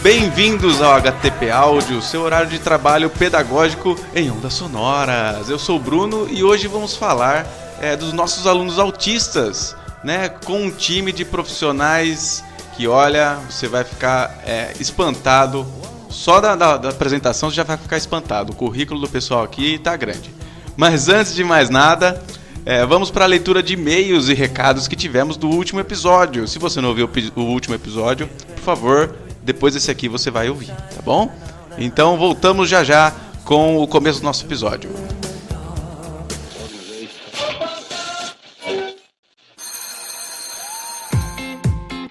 Bem-vindos ao HTP Áudio, seu horário de trabalho pedagógico em ondas sonoras. Eu sou o Bruno e hoje vamos falar dos nossos alunos autistas, né? Com um time de profissionais que, olha, você vai ficar espantado. Só da apresentação você já vai ficar espantado. O currículo do pessoal aqui tá grande. Mas antes de mais nada, vamos para a leitura de e-mails e recados que tivemos do último episódio. Se você não ouviu o último episódio, por favor, depois desse aqui você vai ouvir, tá bom? Então voltamos já com o começo do nosso episódio.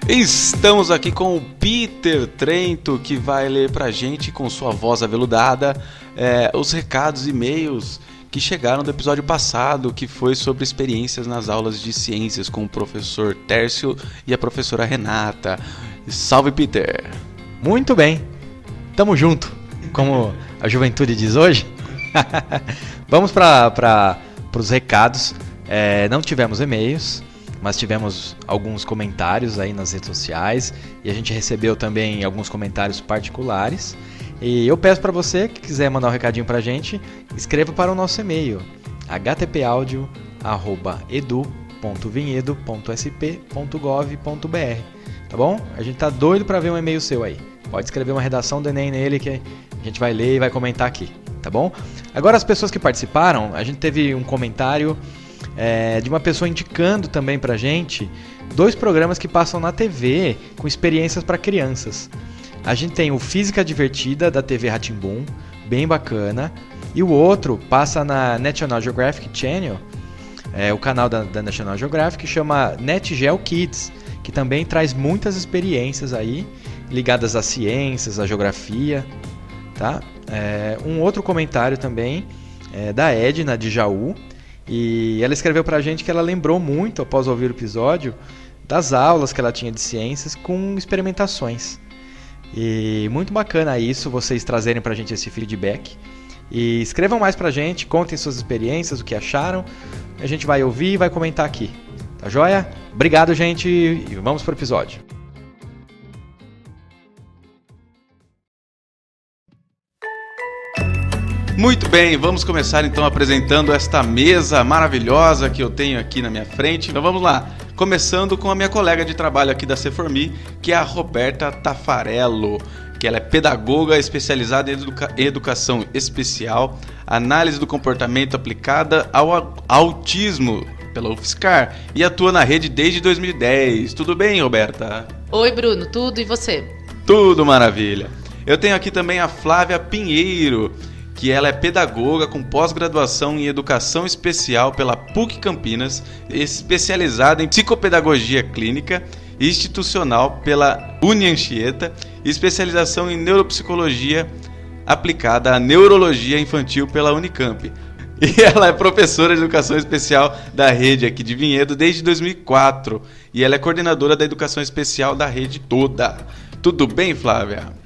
Estamos aqui com o Peter Trento, que vai ler pra gente com sua voz aveludada os recados e e-mails que chegaram do episódio passado, que foi sobre experiências nas aulas de ciências com o professor Tércio e a professora Renata. Salve, Peter! Muito bem, tamo junto, como a juventude diz hoje. Vamos para os recados. Não tivemos e-mails, mas tivemos alguns comentários aí nas redes sociais e a gente recebeu também alguns comentários particulares. E eu peço para você que quiser mandar um recadinho pra gente, escreva para o nosso e-mail htpaudio@edu.vinhedo.sp.gov.br. Tá bom? A gente tá doido para ver um e-mail seu aí. Pode escrever uma redação do Enem nele que a gente vai ler e vai comentar aqui, tá bom? Agora, as pessoas que participaram, a gente teve um comentário de uma pessoa indicando também pra gente 2 programas que passam na TV com experiências para crianças. A gente tem o Física Divertida, da TV Rá-Tim-Bum, bem bacana, e o outro passa na National Geographic Channel, o canal da National Geographic, que chama NetGeo Kids, que também traz muitas experiências aí ligadas às ciências, à geografia, tá? Um outro comentário também da Edna de Jaú, e ela escreveu pra gente que ela lembrou muito, após ouvir o episódio, das aulas que ela tinha de ciências com experimentações. E muito bacana isso, vocês trazerem pra gente esse feedback. E escrevam mais pra gente, contem suas experiências, o que acharam. A gente vai ouvir e vai comentar aqui. Tá joia? Obrigado, gente, e vamos pro episódio. Muito bem, vamos começar então apresentando esta mesa maravilhosa que eu tenho aqui na minha frente. Então vamos lá, começando com a minha colega de trabalho aqui da Ceformi, que é a Roberta Tafarello, que ela é pedagoga especializada em educação especial, análise do comportamento aplicada ao autismo pela UFSCar e atua na rede desde 2010. Tudo bem, Roberta? Oi, Bruno, tudo e você? Tudo maravilha. Eu tenho aqui também a Flávia Pinheiro, que ela é pedagoga com pós-graduação em Educação Especial pela PUC Campinas, especializada em Psicopedagogia Clínica e Institucional pela Unianchieta e especialização em Neuropsicologia aplicada à Neurologia Infantil pela Unicamp. E ela é professora de Educação Especial da rede aqui de Vinhedo desde 2004 e ela é coordenadora da Educação Especial da rede toda. Tudo bem, Flávia?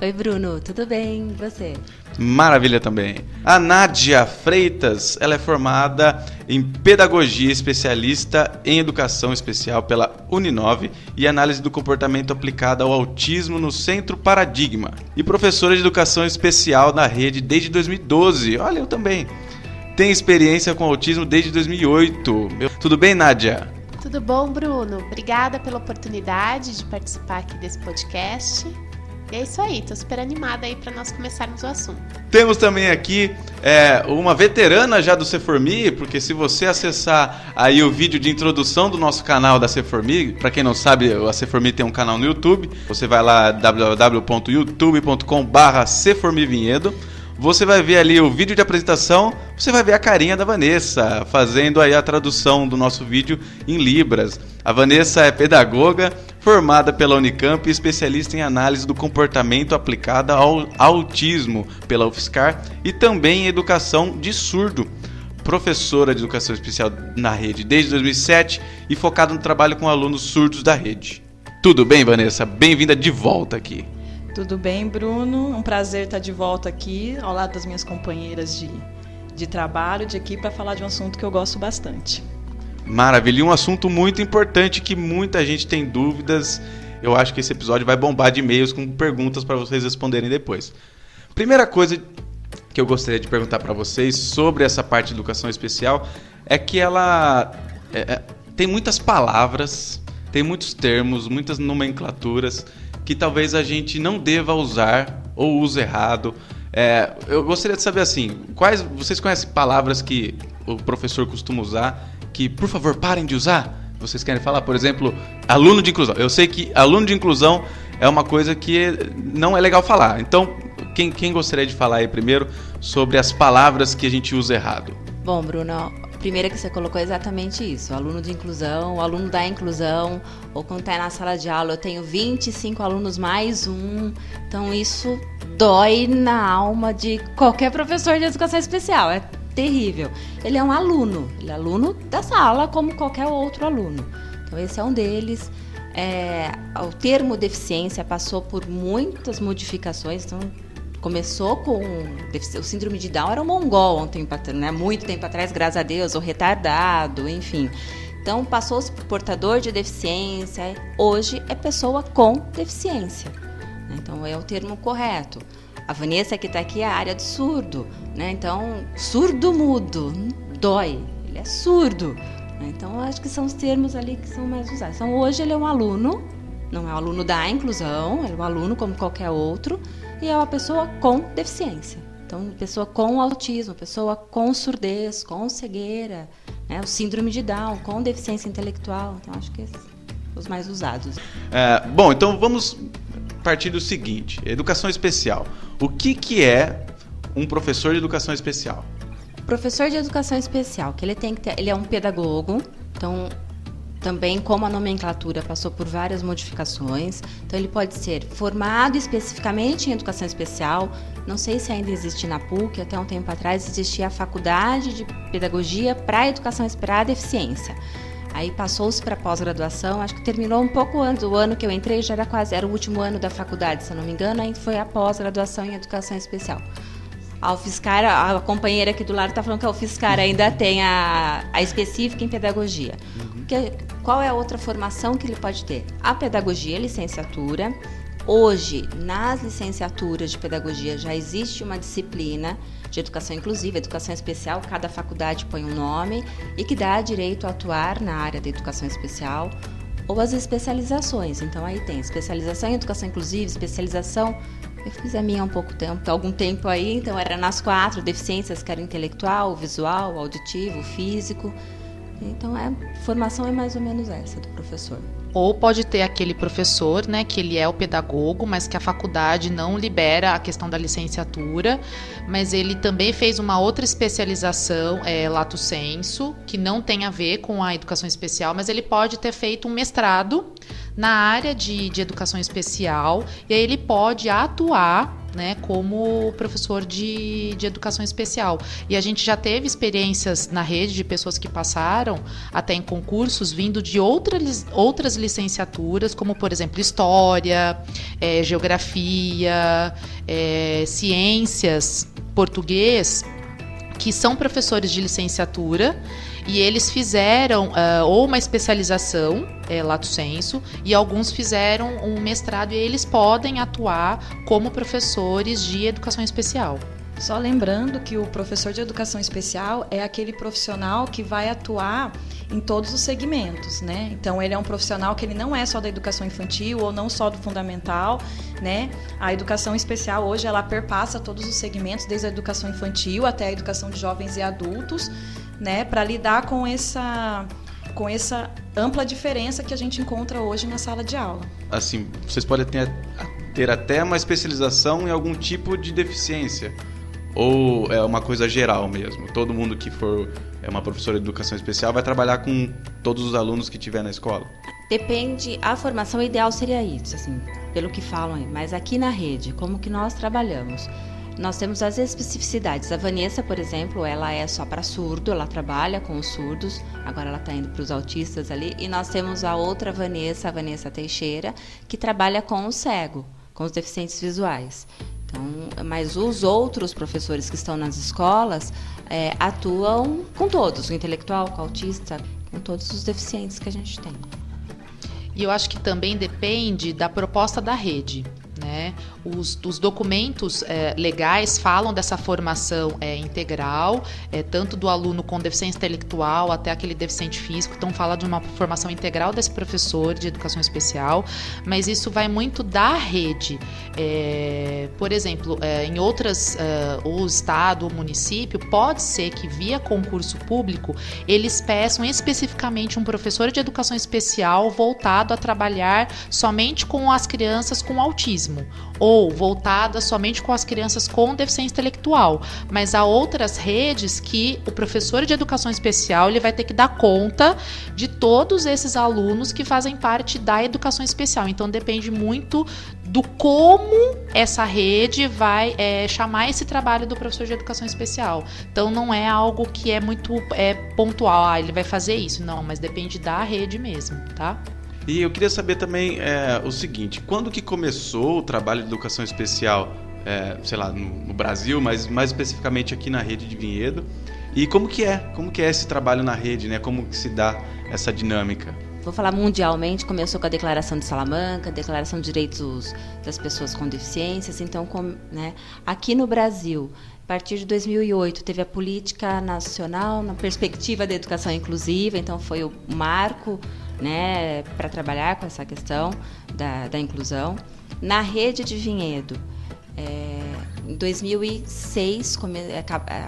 Oi, Bruno, tudo bem? E você? Maravilha também. A Nádia Freitas, ela é formada em Pedagogia, especialista em Educação Especial pela Uninove e Análise do Comportamento aplicada ao Autismo no Centro Paradigma e professora de Educação Especial na rede desde 2012. Olha, eu também. Tem experiência com autismo desde 2008. Tudo bem, Nádia? Tudo bom, Bruno? Obrigada pela oportunidade de participar aqui desse podcast. E é isso aí, tô super animada aí para nós começarmos o assunto. Temos também aqui uma veterana já do Ceformi, porque se você acessar aí o vídeo de introdução do nosso canal da Ceformi, para quem não sabe, a Ceformi tem um canal no YouTube, você vai lá www.youtube.com/ceformivinhedo. Você vai ver ali o vídeo de apresentação, você vai ver a carinha da Vanessa, fazendo aí a tradução do nosso vídeo em Libras. A Vanessa é pedagoga, formada pela Unicamp e especialista em análise do comportamento aplicada ao autismo pela UFSCar e também em educação de surdo. Professora de Educação Especial na rede desde 2007 e focada no trabalho com alunos surdos da rede. Tudo bem, Vanessa? Bem-vinda de volta aqui. Tudo bem, Bruno? Um prazer estar de volta aqui, ao lado das minhas companheiras de trabalho, de equipe, para falar de um assunto que eu gosto bastante. Maravilha, e um assunto muito importante que muita gente tem dúvidas eu acho que esse episódio vai bombar de e-mails com perguntas para vocês responderem depois. Primeira coisa que eu gostaria de perguntar para vocês sobre essa parte de educação especial é que ela tem muitas palavras, tem muitos termos, muitas nomenclaturas que talvez a gente não deva usar ou use errado. Eu gostaria de saber assim, vocês conhecem palavras que o professor costuma usar que, por favor, parem de usar? Vocês querem falar, por exemplo, aluno de inclusão. Eu sei que aluno de inclusão é uma coisa que não é legal falar. Então, quem gostaria de falar aí primeiro sobre as palavras que a gente usa errado? Bom, Bruno, a primeira que você colocou é exatamente isso. O aluno de inclusão, o aluno da inclusão, ou quando está na sala de aula eu tenho 25 alunos mais um. Então, isso dói na alma de qualquer professor de educação especial. É terrível. Ele é um aluno, ele é aluno da sala como qualquer outro aluno. Então esse é um deles. O termo deficiência passou por muitas modificações. Então começou com o síndrome de Down, era um mongol muito tempo atrás, graças a Deus, ou retardado, enfim. Então passou-se por portador de deficiência, hoje é pessoa com deficiência. Então é o termo correto. A Vanessa que está aqui é a área de surdo, né? Então, surdo-mudo, dói, ele é surdo. Então, acho que são os termos ali que são mais usados. Então, hoje ele é um aluno, não é um aluno da inclusão, ele é um aluno como qualquer outro, e é uma pessoa com deficiência. Então, pessoa com autismo, pessoa com surdez, com cegueira, né? O síndrome de Down, com deficiência intelectual. Então, acho que esses são os mais usados. Bom, então vamos partir do seguinte, educação especial. O que é um professor de educação especial? Professor de educação especial, que ele é um pedagogo, então também como a nomenclatura passou por várias modificações, então ele pode ser formado especificamente em educação especial. Não sei se ainda existe na PUC, até um tempo atrás existia a faculdade de pedagogia para educação para deficiência. Aí passou-se para pós-graduação, acho que terminou um pouco antes, o ano que eu entrei já era o último ano da faculdade, se eu não me engano, aí foi a pós-graduação em educação especial. A UFSCar, a companheira aqui do lado está falando que a UFSCar ainda tem a específica em pedagogia. Qual é a outra formação que ele pode ter? A pedagogia, licenciatura. Hoje, nas licenciaturas de pedagogia, já existe uma disciplina de educação inclusiva, educação especial, cada faculdade põe um nome e que dá direito a atuar na área da educação especial, ou as especializações. Então, aí tem especialização em educação inclusiva, especialização, eu fiz a minha há algum tempo aí, então era nas 4 deficiências, que era intelectual, visual, auditivo, físico. Então, a formação é mais ou menos essa do professor. Ou pode ter aquele professor, né, que ele é o pedagogo, mas que a faculdade não libera a questão da licenciatura, mas ele também fez uma outra especialização, lato sensu, que não tem a ver com a educação especial, mas ele pode ter feito um mestrado na área de educação especial, e aí ele pode atuar, né, como professor de educação especial. E a gente já teve experiências na rede de pessoas que passaram até em concursos vindo de outras licenciaturas, como, por exemplo, História, Geografia, Ciências, Português, que são professores de licenciatura, e eles fizeram ou uma especialização, lato sensu, e alguns fizeram um mestrado, e eles podem atuar como professores de educação especial. Só lembrando que o professor de educação especial é aquele profissional que vai atuar em todos os segmentos, né? Então, ele é um profissional que ele não é só da educação infantil ou não só do fundamental, né? A educação especial hoje ela perpassa todos os segmentos, desde a educação infantil até a educação de jovens e adultos, né? Para lidar com essa ampla diferença que a gente encontra hoje na sala de aula. Assim, vocês podem ter até uma especialização em algum tipo de deficiência. Ou é uma coisa geral mesmo? Todo mundo que for uma professora de educação especial vai trabalhar com todos os alunos que tiver na escola? Depende, a formação ideal seria isso, assim, pelo que falam aí. Mas aqui na rede, como que nós trabalhamos? Nós temos as especificidades. A Vanessa, por exemplo, ela é só para surdo, ela trabalha com os surdos, agora ela está indo para os autistas ali. E nós temos a outra Vanessa, a Vanessa Teixeira, que trabalha com o cego, com os deficientes visuais. Então, mas os outros professores que estão nas escolas atuam com todos, o intelectual, com o autista, com todos os deficientes que a gente tem. E eu acho que também depende da proposta da rede, né? Os documentos legais falam dessa formação integral, tanto do aluno com deficiência intelectual até aquele deficiente físico, então fala de uma formação integral desse professor de educação especial, mas isso vai muito da rede. Por exemplo, em outras, o estado, o município, pode ser que via concurso público eles peçam especificamente um professor de educação especial voltado a trabalhar somente com as crianças com autismo, ou voltada somente com as crianças com deficiência intelectual. Mas há outras redes que o professor de educação especial ele vai ter que dar conta de todos esses alunos que fazem parte da educação especial. Então depende muito do como essa rede vai chamar esse trabalho do professor de educação especial. Então não é algo que é muito pontual, ele vai fazer isso. Não, mas depende da rede mesmo, tá? E eu queria saber também o seguinte, quando que começou o trabalho de educação especial, sei lá, no Brasil, mas mais especificamente aqui na rede de Vinhedo, e como que é esse trabalho na rede, né? Como que se dá essa dinâmica? Vou falar mundialmente, começou com a Declaração de Salamanca, a Declaração de Direitos das Pessoas com Deficiências, então, né, aqui no Brasil, a partir de 2008, teve a Política Nacional na Perspectiva da Educação Inclusiva, então foi o marco, né, para trabalhar com essa questão da inclusão. Na rede de Vinhedo, em 2006,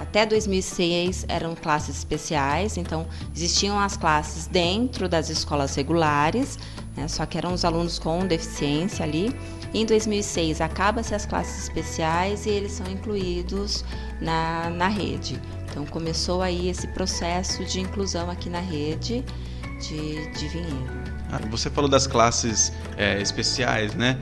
até 2006 eram classes especiais, então existiam as classes dentro das escolas regulares, né, só que eram os alunos com deficiência ali. Em 2006 acabam-se as classes especiais e eles são incluídos na rede. Então começou aí esse processo de inclusão aqui na rede de Vinhedo. Você falou das classes especiais, né?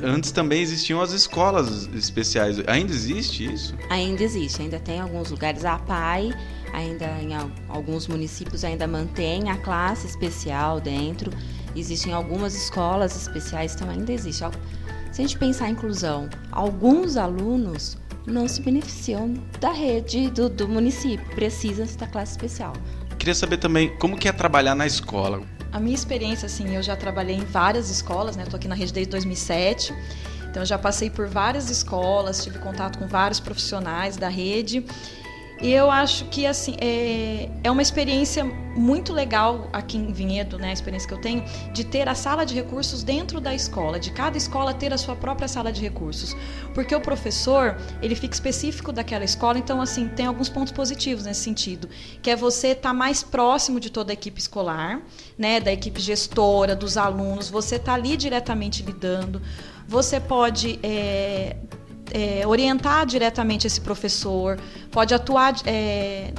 Antes também existiam as escolas especiais. Ainda existe isso? Ainda existe, ainda tem alguns lugares. A APAE, ainda em alguns municípios, ainda mantém a classe especial dentro. Existem algumas escolas especiais, então ainda existe. Se a gente pensar em inclusão, alguns alunos não se beneficiam da rede do município, precisam da classe especial. Queria saber também como que é trabalhar na escola. A minha experiência, assim, eu já trabalhei em várias escolas, né? Estou aqui na rede desde 2007, então eu já passei por várias escolas, tive contato com vários profissionais da rede. E eu acho que assim, é uma experiência muito legal aqui em Vinhedo, né, a experiência que eu tenho, de ter a sala de recursos dentro da escola, de cada escola ter a sua própria sala de recursos. Porque o professor, ele fica específico daquela escola, então assim, tem alguns pontos positivos nesse sentido, que é você estar mais próximo de toda a equipe escolar, né, da equipe gestora, dos alunos, você está ali diretamente lidando, você pode orientar diretamente esse professor, pode atuar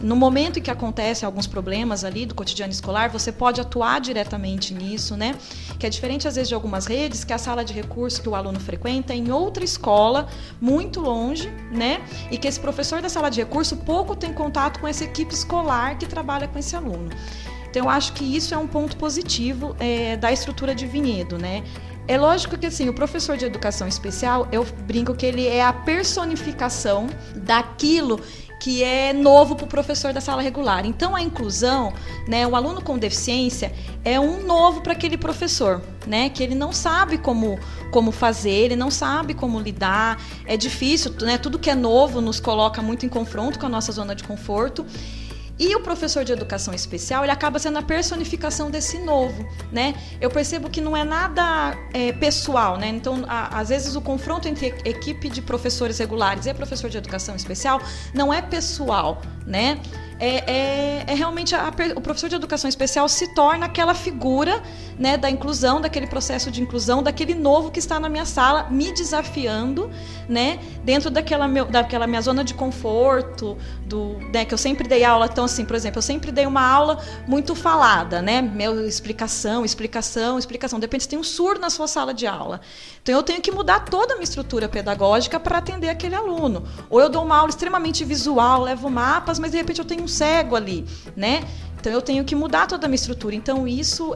no momento em que acontecem alguns problemas ali do cotidiano escolar, você pode atuar diretamente nisso, né? Que é diferente às vezes de algumas redes, que a sala de recursos que o aluno frequenta é em outra escola, muito longe, né? E que esse professor da sala de recurso pouco tem contato com essa equipe escolar que trabalha com esse aluno. Então eu acho que isso é um ponto positivo da estrutura de Vinhedo, né? É lógico que assim, o professor de educação especial, eu brinco que ele é a personificação daquilo que é novo para o professor da sala regular. Então, a inclusão, né, o aluno com deficiência é um novo para aquele professor, né, que ele não sabe como fazer, ele não sabe como lidar, é difícil, né, tudo que é novo nos coloca muito em confronto com a nossa zona de conforto. E o professor de educação especial, ele acaba sendo a personificação desse novo, né? Eu percebo que não é nada pessoal, né? Então, às vezes, o confronto entre equipe de professores regulares e professor de educação especial não é pessoal, né? Realmente o professor de educação especial se torna aquela figura, né, da inclusão, daquele processo de inclusão, daquele novo que está na minha sala, me desafiando, né, dentro daquela minha zona de conforto, né, que eu sempre dei aula. Então, assim, por exemplo, eu sempre dei uma aula muito falada, né, explicação. De repente, você tem um surdo na sua sala de aula. Então, eu tenho que mudar toda a minha estrutura pedagógica para atender aquele aluno. Ou eu dou uma aula extremamente visual, levo mapas, mas de repente eu tenho um cego ali, né? Então eu tenho que mudar toda a minha estrutura. Então isso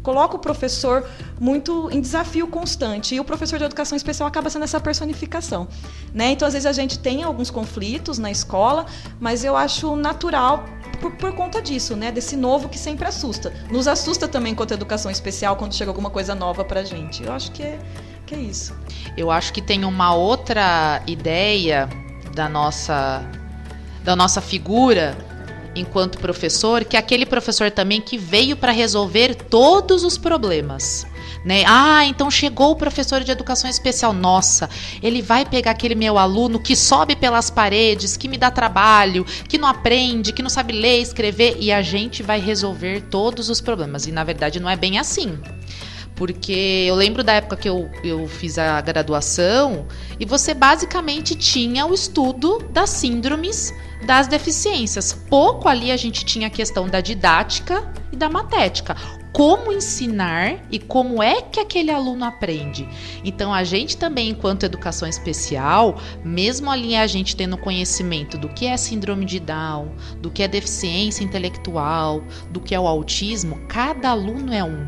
coloca o professor muito em desafio constante. E o professor de educação especial acaba sendo essa personificação, né? Então às vezes a gente tem alguns conflitos na escola, mas eu acho natural por conta disso, né? Desse novo que sempre assusta. Nos assusta também enquanto educação especial quando chega alguma coisa nova pra gente. Eu acho que é isso. Eu acho que tem uma outra ideia da nossa figura enquanto professor, que é aquele professor também que veio para resolver todos os problemas, né? Então chegou o professor de educação especial, nossa, ele vai pegar aquele meu aluno que sobe pelas paredes, que me dá trabalho, que não aprende, que não sabe ler, escrever, e a gente vai resolver todos os problemas. E na verdade não é bem assim. Porque eu lembro da época que eu fiz a graduação e você basicamente tinha o estudo das síndromes das deficiências. Pouco ali a gente tinha a questão da didática e da matética. Como ensinar e como é que aquele aluno aprende. Então a gente também, enquanto educação especial, mesmo ali a gente tendo conhecimento do que é síndrome de Down, do que é deficiência intelectual, do que é o autismo, cada aluno é um.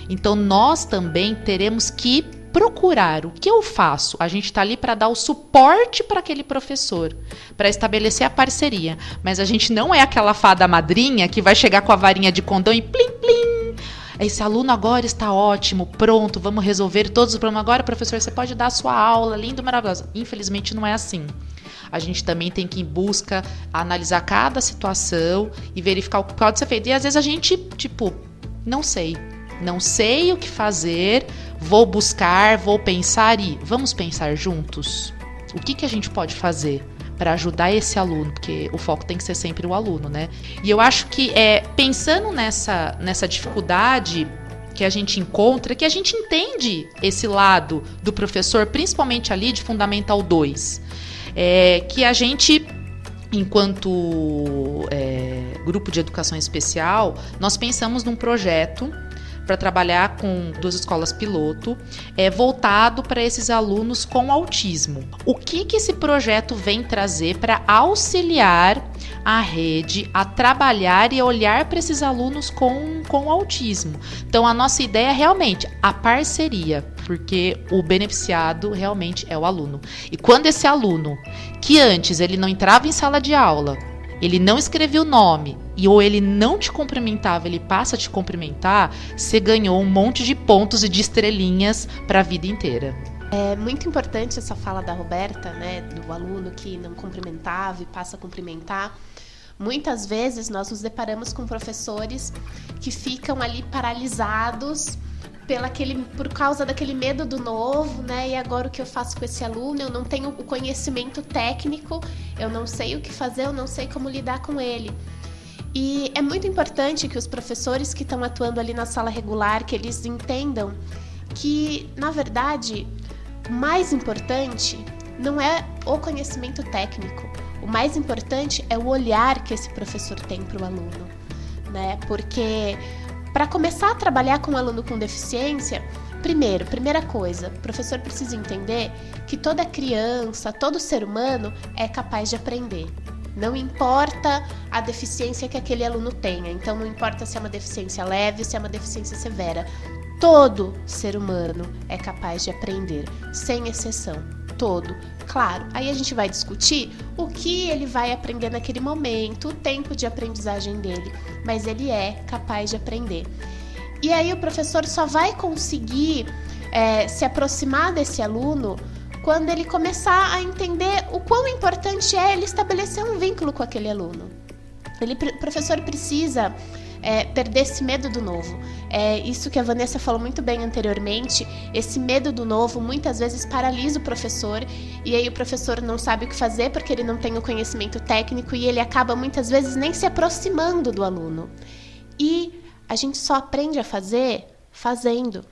Então nós também teremos que procurar. O que eu faço? A gente está ali para dar o suporte para aquele professor, para estabelecer a parceria. Mas a gente não é aquela fada madrinha que vai chegar com a varinha de condão e plim, plim. Esse aluno agora está ótimo, pronto, vamos resolver todos os problemas. Agora, professor, você pode dar a sua aula, lindo, maravilhosa. Infelizmente não é assim. A gente também tem que ir em busca, analisar cada situação e verificar o que pode ser feito. E às vezes a gente, não sei o que fazer, vou buscar, vou pensar e vamos pensar juntos? O que a gente pode fazer para ajudar esse aluno? Porque o foco tem que ser sempre o aluno, né? E eu acho que pensando nessa dificuldade que a gente encontra, que a gente entende esse lado do professor, principalmente ali de Fundamental 2, que a gente, enquanto grupo de educação especial, nós pensamos num projeto para trabalhar com 2 escolas piloto, voltado para esses alunos com autismo. O que esse projeto vem trazer para auxiliar a rede a trabalhar e olhar para esses alunos com autismo? Então, a nossa ideia é realmente a parceria, porque o beneficiado realmente é o aluno. E quando esse aluno, que antes ele não entrava em sala de aula, ele não escrevia o nome, ou ele não te cumprimentava, ele passa a te cumprimentar, você ganhou um monte de pontos e de estrelinhas para a vida inteira. É muito importante essa fala da Roberta, né, do aluno que não cumprimentava e passa a cumprimentar. Muitas vezes nós nos deparamos com professores que ficam ali paralisados por causa daquele medo do novo, né? E agora o que eu faço com esse aluno? Eu não tenho o conhecimento técnico, eu não sei o que fazer, eu não sei como lidar com ele. E é muito importante que os professores que estão atuando ali na sala regular, que eles entendam que, na verdade, o mais importante não é o conhecimento técnico. O mais importante é o olhar que esse professor tem para o aluno, né? Porque para começar a trabalhar com um aluno com deficiência, primeira coisa, o professor precisa entender que toda criança, todo ser humano é capaz de aprender. Não importa a deficiência que aquele aluno tenha. Então, não importa se é uma deficiência leve, se é uma deficiência severa. Todo ser humano é capaz de aprender, sem exceção. Todo. Claro, aí a gente vai discutir o que ele vai aprender naquele momento, o tempo de aprendizagem dele, mas ele é capaz de aprender. E aí o professor só vai conseguir se aproximar desse aluno quando ele começar a entender o quão importante é ele estabelecer um vínculo com aquele aluno. O professor precisa perder esse medo do novo. Isso que a Vanessa falou muito bem anteriormente, esse medo do novo muitas vezes paralisa o professor, e aí o professor não sabe o que fazer porque ele não tem o conhecimento técnico e ele acaba muitas vezes nem se aproximando do aluno. E a gente só aprende a fazer fazendo.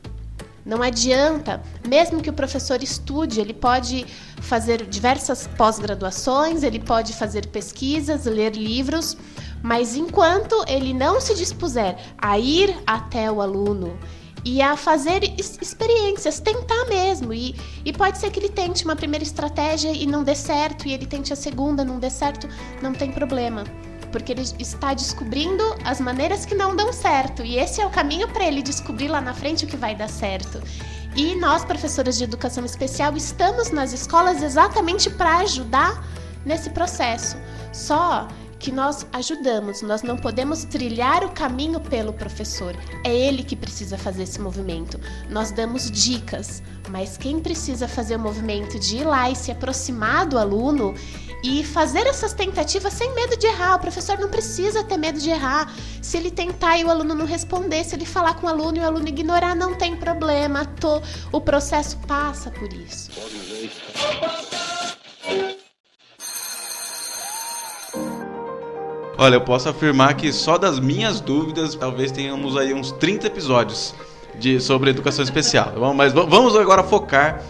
Não adianta, mesmo que o professor estude, ele pode fazer diversas pós-graduações, ele pode fazer pesquisas, ler livros, mas enquanto ele não se dispuser a ir até o aluno e a fazer experiências, tentar mesmo, e pode ser que ele tente uma primeira estratégia e não dê certo, e ele tente a segunda, não dê certo, não tem problema. Porque ele está descobrindo as maneiras que não dão certo. E esse é o caminho para ele descobrir lá na frente o que vai dar certo. E nós, professoras de educação especial, estamos nas escolas exatamente para ajudar nesse processo. Só que nós ajudamos, nós não podemos trilhar o caminho pelo professor, é ele que precisa fazer esse movimento. Nós damos dicas, mas quem precisa fazer o movimento de ir lá e se aproximar do aluno e fazer essas tentativas sem medo de errar. O professor não precisa ter medo de errar. Se ele tentar e o aluno não responder, se ele falar com o aluno e o aluno ignorar, não tem problema. O processo passa por isso. Olha, eu posso afirmar que só das minhas dúvidas, talvez tenhamos aí uns 30 episódios sobre educação especial. Mas vamos agora focar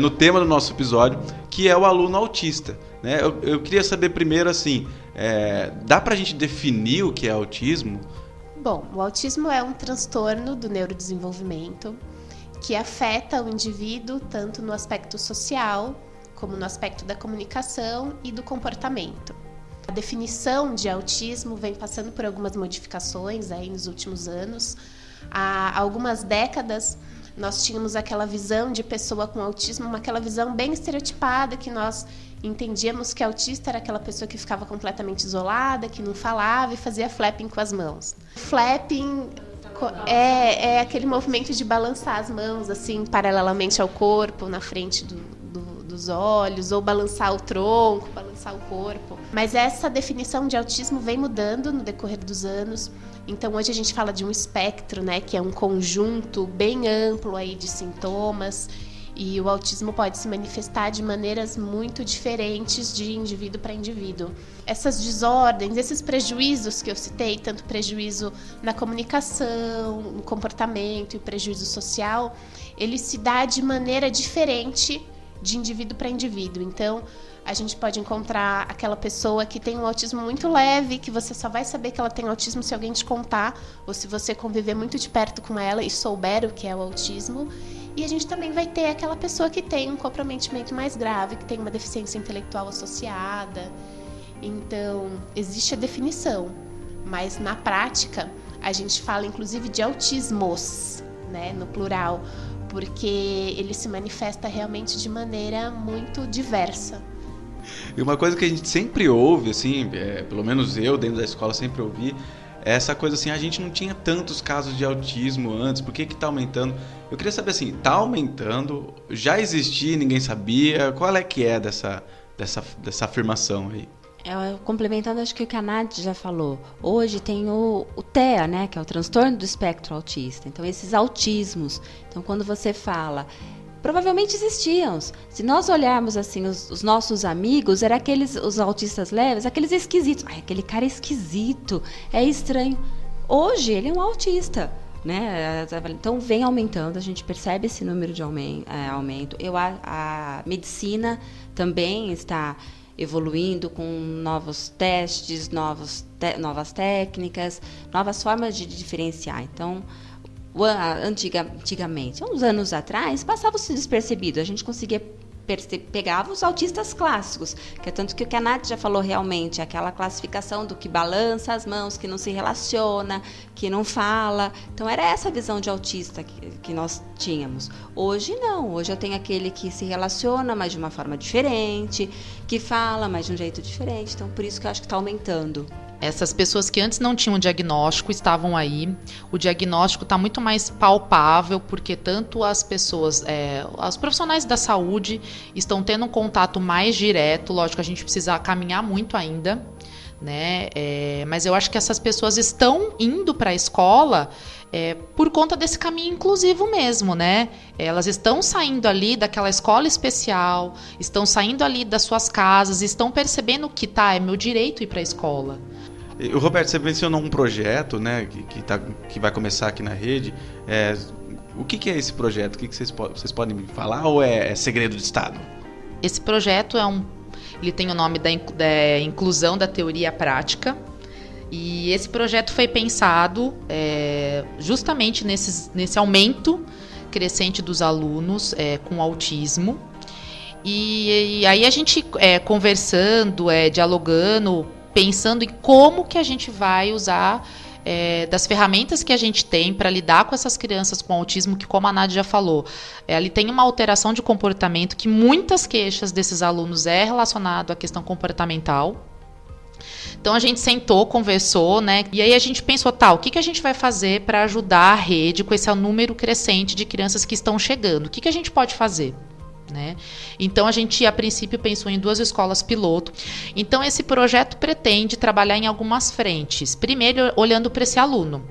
no tema do nosso episódio, que é o aluno autista. Né? Eu queria saber primeiro, assim, dá pra gente definir o que é autismo? Bom, o autismo é um transtorno do neurodesenvolvimento que afeta o indivíduo tanto no aspecto social, como no aspecto da comunicação e do comportamento. A definição de autismo vem passando por algumas modificações aí nos últimos anos. Há algumas décadas, nós tínhamos aquela visão de pessoa com autismo, aquela visão bem estereotipada, que nós entendíamos que autista era aquela pessoa que ficava completamente isolada, que não falava e fazia flapping com as mãos. Flapping é aquele movimento de balançar as mãos assim paralelamente ao corpo, na frente dos olhos, ou balançar o tronco, balançar o corpo. Mas essa definição de autismo vem mudando no decorrer dos anos. Então hoje a gente fala de um espectro, né, que é um conjunto bem amplo aí de sintomas, e o autismo pode se manifestar de maneiras muito diferentes de indivíduo para indivíduo. Essas desordens, esses prejuízos que eu citei, tanto prejuízo na comunicação, no comportamento e o prejuízo social, ele se dá de maneira diferente de indivíduo para indivíduo. Então, a gente pode encontrar aquela pessoa que tem um autismo muito leve, que você só vai saber que ela tem autismo se alguém te contar, ou se você conviver muito de perto com ela e souber o que é o autismo. E a gente também vai ter aquela pessoa que tem um comprometimento mais grave, que tem uma deficiência intelectual associada. Então, existe a definição, mas na prática, a gente fala inclusive de autismos, né, no plural, porque ele se manifesta realmente de maneira muito diversa. E uma coisa que a gente sempre ouve, assim, pelo menos eu dentro da escola sempre ouvi, é essa coisa assim, a gente não tinha tantos casos de autismo antes, por que tá aumentando? Eu queria saber assim, tá aumentando, já existia, ninguém sabia, qual é que é dessa afirmação aí? Complementando, acho que o que a Nath já falou, hoje tem o TEA, né, que é o transtorno do espectro autista. Então, esses autismos. Então, quando você fala, provavelmente existiam. Se nós olharmos assim, os nossos amigos, eram os autistas leves, aqueles esquisitos. Ai, aquele cara é esquisito, é estranho. Hoje, ele é um autista. Né? Então, vem aumentando, a gente percebe esse número de aumento. A medicina também está evoluindo com novos testes, novas técnicas, novas formas de diferenciar. Então, antigamente, uns anos atrás, passava-se despercebido. A gente conseguia pegava os autistas clássicos, que é tanto que o que a Nath já falou realmente, aquela classificação do que balança as mãos, que não se relaciona, que não fala. Então, era essa visão de autista que nós tínhamos. Hoje, não. Hoje eu tenho aquele que se relaciona, mas de uma forma diferente, que fala, mas de um jeito diferente. Então, por isso que eu acho que está aumentando. Essas pessoas que antes não tinham diagnóstico estavam aí. O diagnóstico está muito mais palpável, porque tanto as pessoas, os profissionais da saúde estão tendo um contato mais direto. Lógico, a gente precisa caminhar muito ainda, né? Mas eu acho que essas pessoas estão indo para a escola por conta desse caminho inclusivo mesmo, né? Elas estão saindo ali daquela escola especial, estão saindo ali das suas casas, estão percebendo que é meu direito ir para a escola. O Roberto, você mencionou um projeto, né, que vai começar aqui na rede. O que é esse projeto? O que vocês podem me falar ou é segredo de Estado? Esse projeto ele tem o nome da inclusão da teoria prática. E esse projeto foi pensado justamente nesse aumento crescente dos alunos com autismo. E aí a gente conversando, dialogando, pensando em como que a gente vai usar das ferramentas que a gente tem para lidar com essas crianças com autismo, que, como a Nádia já falou, ali tem uma alteração de comportamento, que muitas queixas desses alunos relacionado à questão comportamental. Então a gente sentou, conversou, né? E aí a gente pensou, o que a gente vai fazer para ajudar a rede com esse número crescente de crianças que estão chegando? O que a gente pode fazer? Né? Então a gente a princípio pensou em 2 escolas piloto. Então esse projeto pretende trabalhar em algumas frentes. Primeiro, olhando para esse aluno,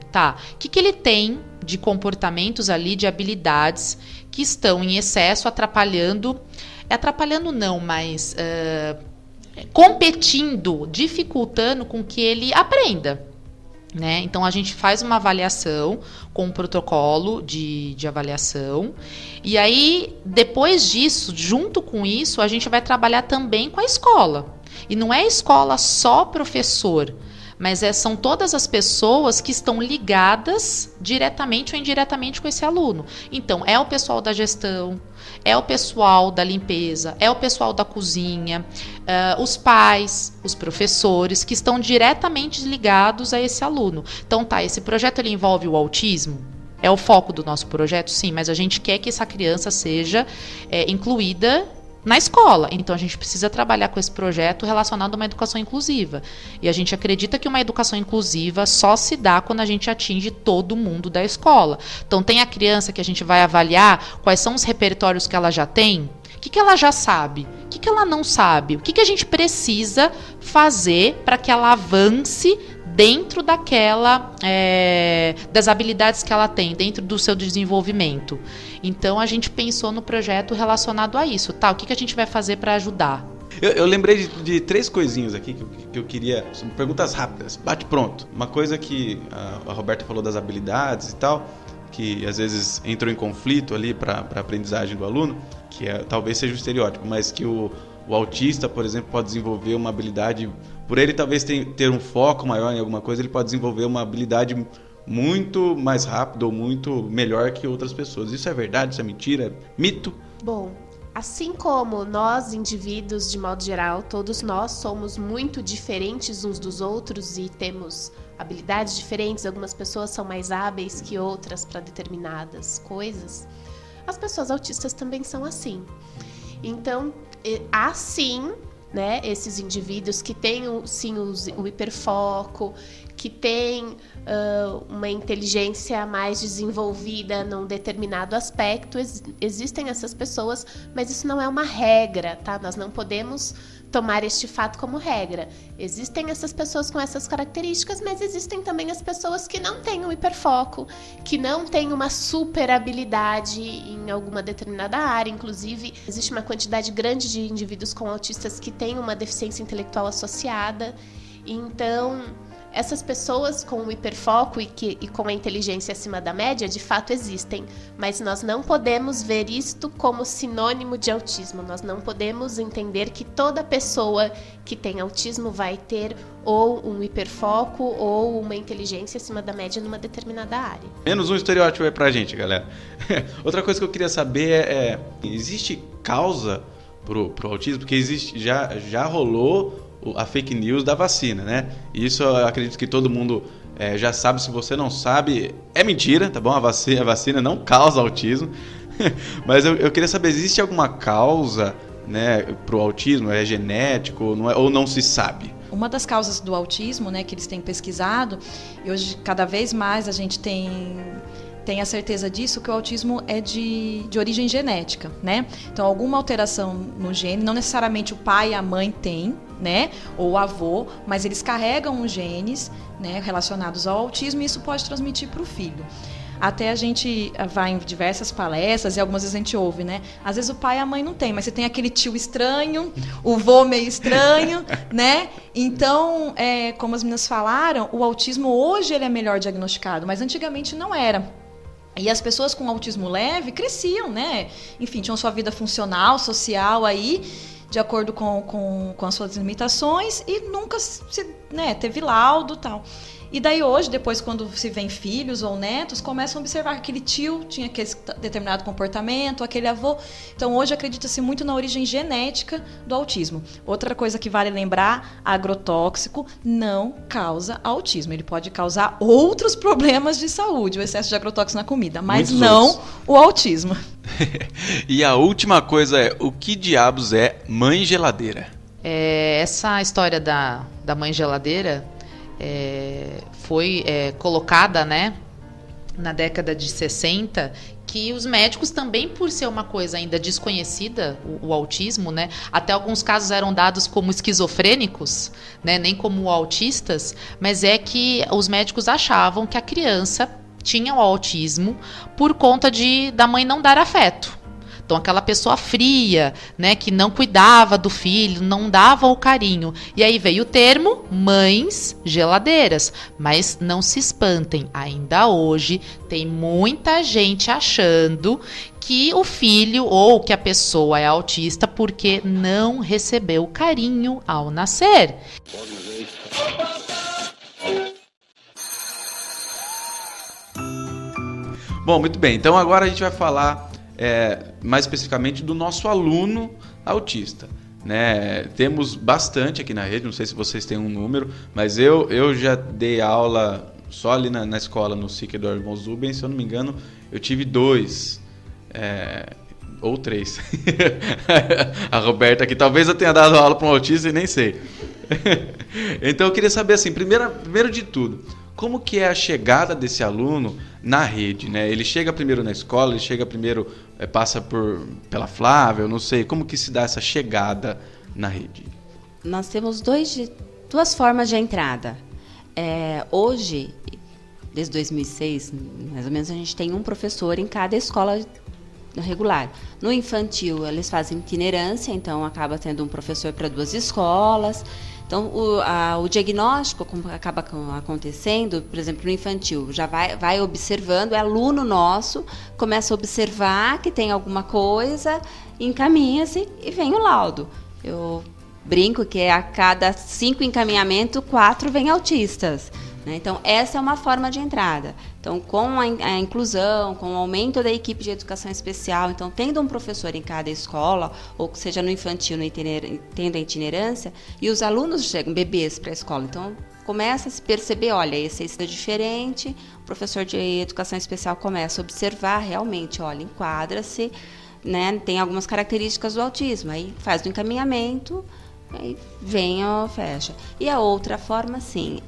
o que ele tem de comportamentos ali, de habilidades que estão em excesso, atrapalhando não, mas competindo, dificultando com que ele aprenda. Né? Então a gente faz uma avaliação com um protocolo de avaliação, e aí depois disso, junto com isso, a gente vai trabalhar também com a escola. E não é a escola só professor, mas são todas as pessoas que estão ligadas diretamente ou indiretamente com esse aluno. Então é o pessoal da gestão, é o pessoal da limpeza, é o pessoal da cozinha, os pais, os professores, que estão diretamente ligados a esse aluno. Então esse projeto ele envolve o autismo? É o foco do nosso projeto? Sim, mas a gente quer que essa criança seja incluída na escola. Então a gente precisa trabalhar com esse projeto relacionado a uma educação inclusiva. E a gente acredita que uma educação inclusiva só se dá quando a gente atinge todo mundo da escola. Então tem a criança que a gente vai avaliar quais são os repertórios que ela já tem, o que ela já sabe, o que ela não sabe, o que a gente precisa fazer para que ela avance dentro das habilidades que ela tem, dentro do seu desenvolvimento. Então a gente pensou no projeto relacionado a isso, o que a gente vai fazer para ajudar? Eu lembrei de 3 coisinhas aqui que eu queria, são perguntas rápidas, bate pronto. Uma coisa que a Roberta falou das habilidades e tal, que às vezes entram em conflito ali para a aprendizagem do aluno, que talvez seja um estereótipo, mas que o autista, por exemplo, pode desenvolver uma habilidade, por ele talvez ter um foco maior em alguma coisa, ele pode desenvolver uma habilidade muito mais rápido ou muito melhor que outras pessoas. Isso é verdade? Isso é mentira? Mito? Bom, assim como nós, indivíduos, de modo geral, todos nós somos muito diferentes uns dos outros e temos habilidades diferentes, algumas pessoas são mais hábeis que outras para determinadas coisas, as pessoas autistas também são assim. Então, há sim, né, esses indivíduos que têm sim o hiperfoco, que têm uma inteligência mais desenvolvida num determinado aspecto. Existem essas pessoas, mas isso não é uma regra, tá? Nós não podemos tomar este fato como regra. Existem essas pessoas com essas características, mas existem também as pessoas que não têm o hiperfoco, que não têm uma super habilidade em alguma determinada área. Inclusive, existe uma quantidade grande de indivíduos com autistas que têm uma deficiência intelectual associada. Então, essas pessoas com o hiperfoco e com a inteligência acima da média, de fato existem, mas nós não podemos ver isto como sinônimo de autismo. Nós não podemos entender que toda pessoa que tem autismo vai ter ou um hiperfoco ou uma inteligência acima da média numa determinada área. Menos um estereótipo aí pra gente, galera. Outra coisa que eu queria saber existe causa pro autismo? Porque já rolou a fake news da vacina, né? Isso eu acredito que todo mundo já sabe. Se você não sabe, é mentira, tá bom? A vacina não causa autismo. Mas eu queria saber, existe alguma causa, né, pro autismo? É genético, não é, ou não se sabe? Uma das causas do autismo, né, que eles têm pesquisado, e hoje cada vez mais a gente tem a certeza disso, que o autismo é de origem genética, né? Então, alguma alteração no gene, não necessariamente o pai e a mãe têm, né? Ou o avô, mas eles carregam os genes, né, relacionados ao autismo, e isso pode transmitir para o filho. Até a gente vai em diversas palestras e algumas vezes a gente ouve, né? Às vezes o pai e a mãe não tem, mas você tem aquele tio estranho, o vô meio estranho, né? Então, como as meninas falaram, o autismo hoje ele é melhor diagnosticado, mas antigamente não era. E as pessoas com autismo leve cresciam, né? Enfim, tinham sua vida funcional, social aí, de acordo com as suas limitações, e nunca teve laudo e tal. E daí hoje, depois, quando se vêem filhos ou netos, começam a observar que aquele tio tinha aquele determinado comportamento, aquele avô. Então, hoje acredita-se muito na origem genética do autismo. Outra coisa que vale lembrar, agrotóxico não causa autismo. Ele pode causar outros problemas de saúde, o excesso de agrotóxico na comida, mas muitos não outros. O autismo. E a última coisa é, o que diabos é mãe geladeira? Essa história da mãe geladeira foi colocada, né, na década de 60, que os médicos também, por ser uma coisa ainda desconhecida, o autismo, né, até alguns casos eram dados como esquizofrênicos, né, nem como autistas, mas é que os médicos achavam que a criança tinha o autismo por conta da mãe não dar afeto. Então, aquela pessoa fria, né, que não cuidava do filho, não dava o carinho. E aí veio o termo mães geladeiras. Mas não se espantem, ainda hoje tem muita gente achando que o filho ou que a pessoa é autista porque não recebeu carinho ao nascer. Bom, muito bem. Então agora a gente vai falar mais especificamente do nosso aluno autista, né? Temos bastante aqui na rede, não sei se vocês têm um número, mas eu já dei aula só ali na escola, no SIC Eduardo von Zuben, se eu não me engano, eu tive 2, ou 3. A Roberta aqui, talvez eu tenha dado aula para um autista e nem sei. Então eu queria saber assim, primeiro de tudo, como que é a chegada desse aluno na rede, né? Ele chega primeiro na escola, ele chega primeiro, passa pela Flávia, eu não sei, como que se dá essa chegada na rede? Nós temos duas formas de entrada. Hoje, desde 2006, mais ou menos, a gente tem um professor em cada escola regular. No infantil, eles fazem itinerância, então acaba tendo um professor para 2 escolas. Então, o diagnóstico, como acaba acontecendo, por exemplo, no infantil, já vai observando, é aluno nosso, começa a observar que tem alguma coisa, encaminha-se e vem o laudo. Eu brinco que a cada 5 encaminhamentos, 4 vêm autistas. Então, essa é uma forma de entrada. Então, com a inclusão, com o aumento da equipe de educação especial, então, tendo um professor em cada escola, ou seja no infantil, tendo a itinerância, e os alunos chegam, bebês, para a escola. Então, começa a se perceber, olha, esse é diferente, o professor de educação especial começa a observar, realmente, olha, enquadra-se, né, tem algumas características do autismo, aí faz o encaminhamento, aí vem ou fecha. E a outra forma, sim,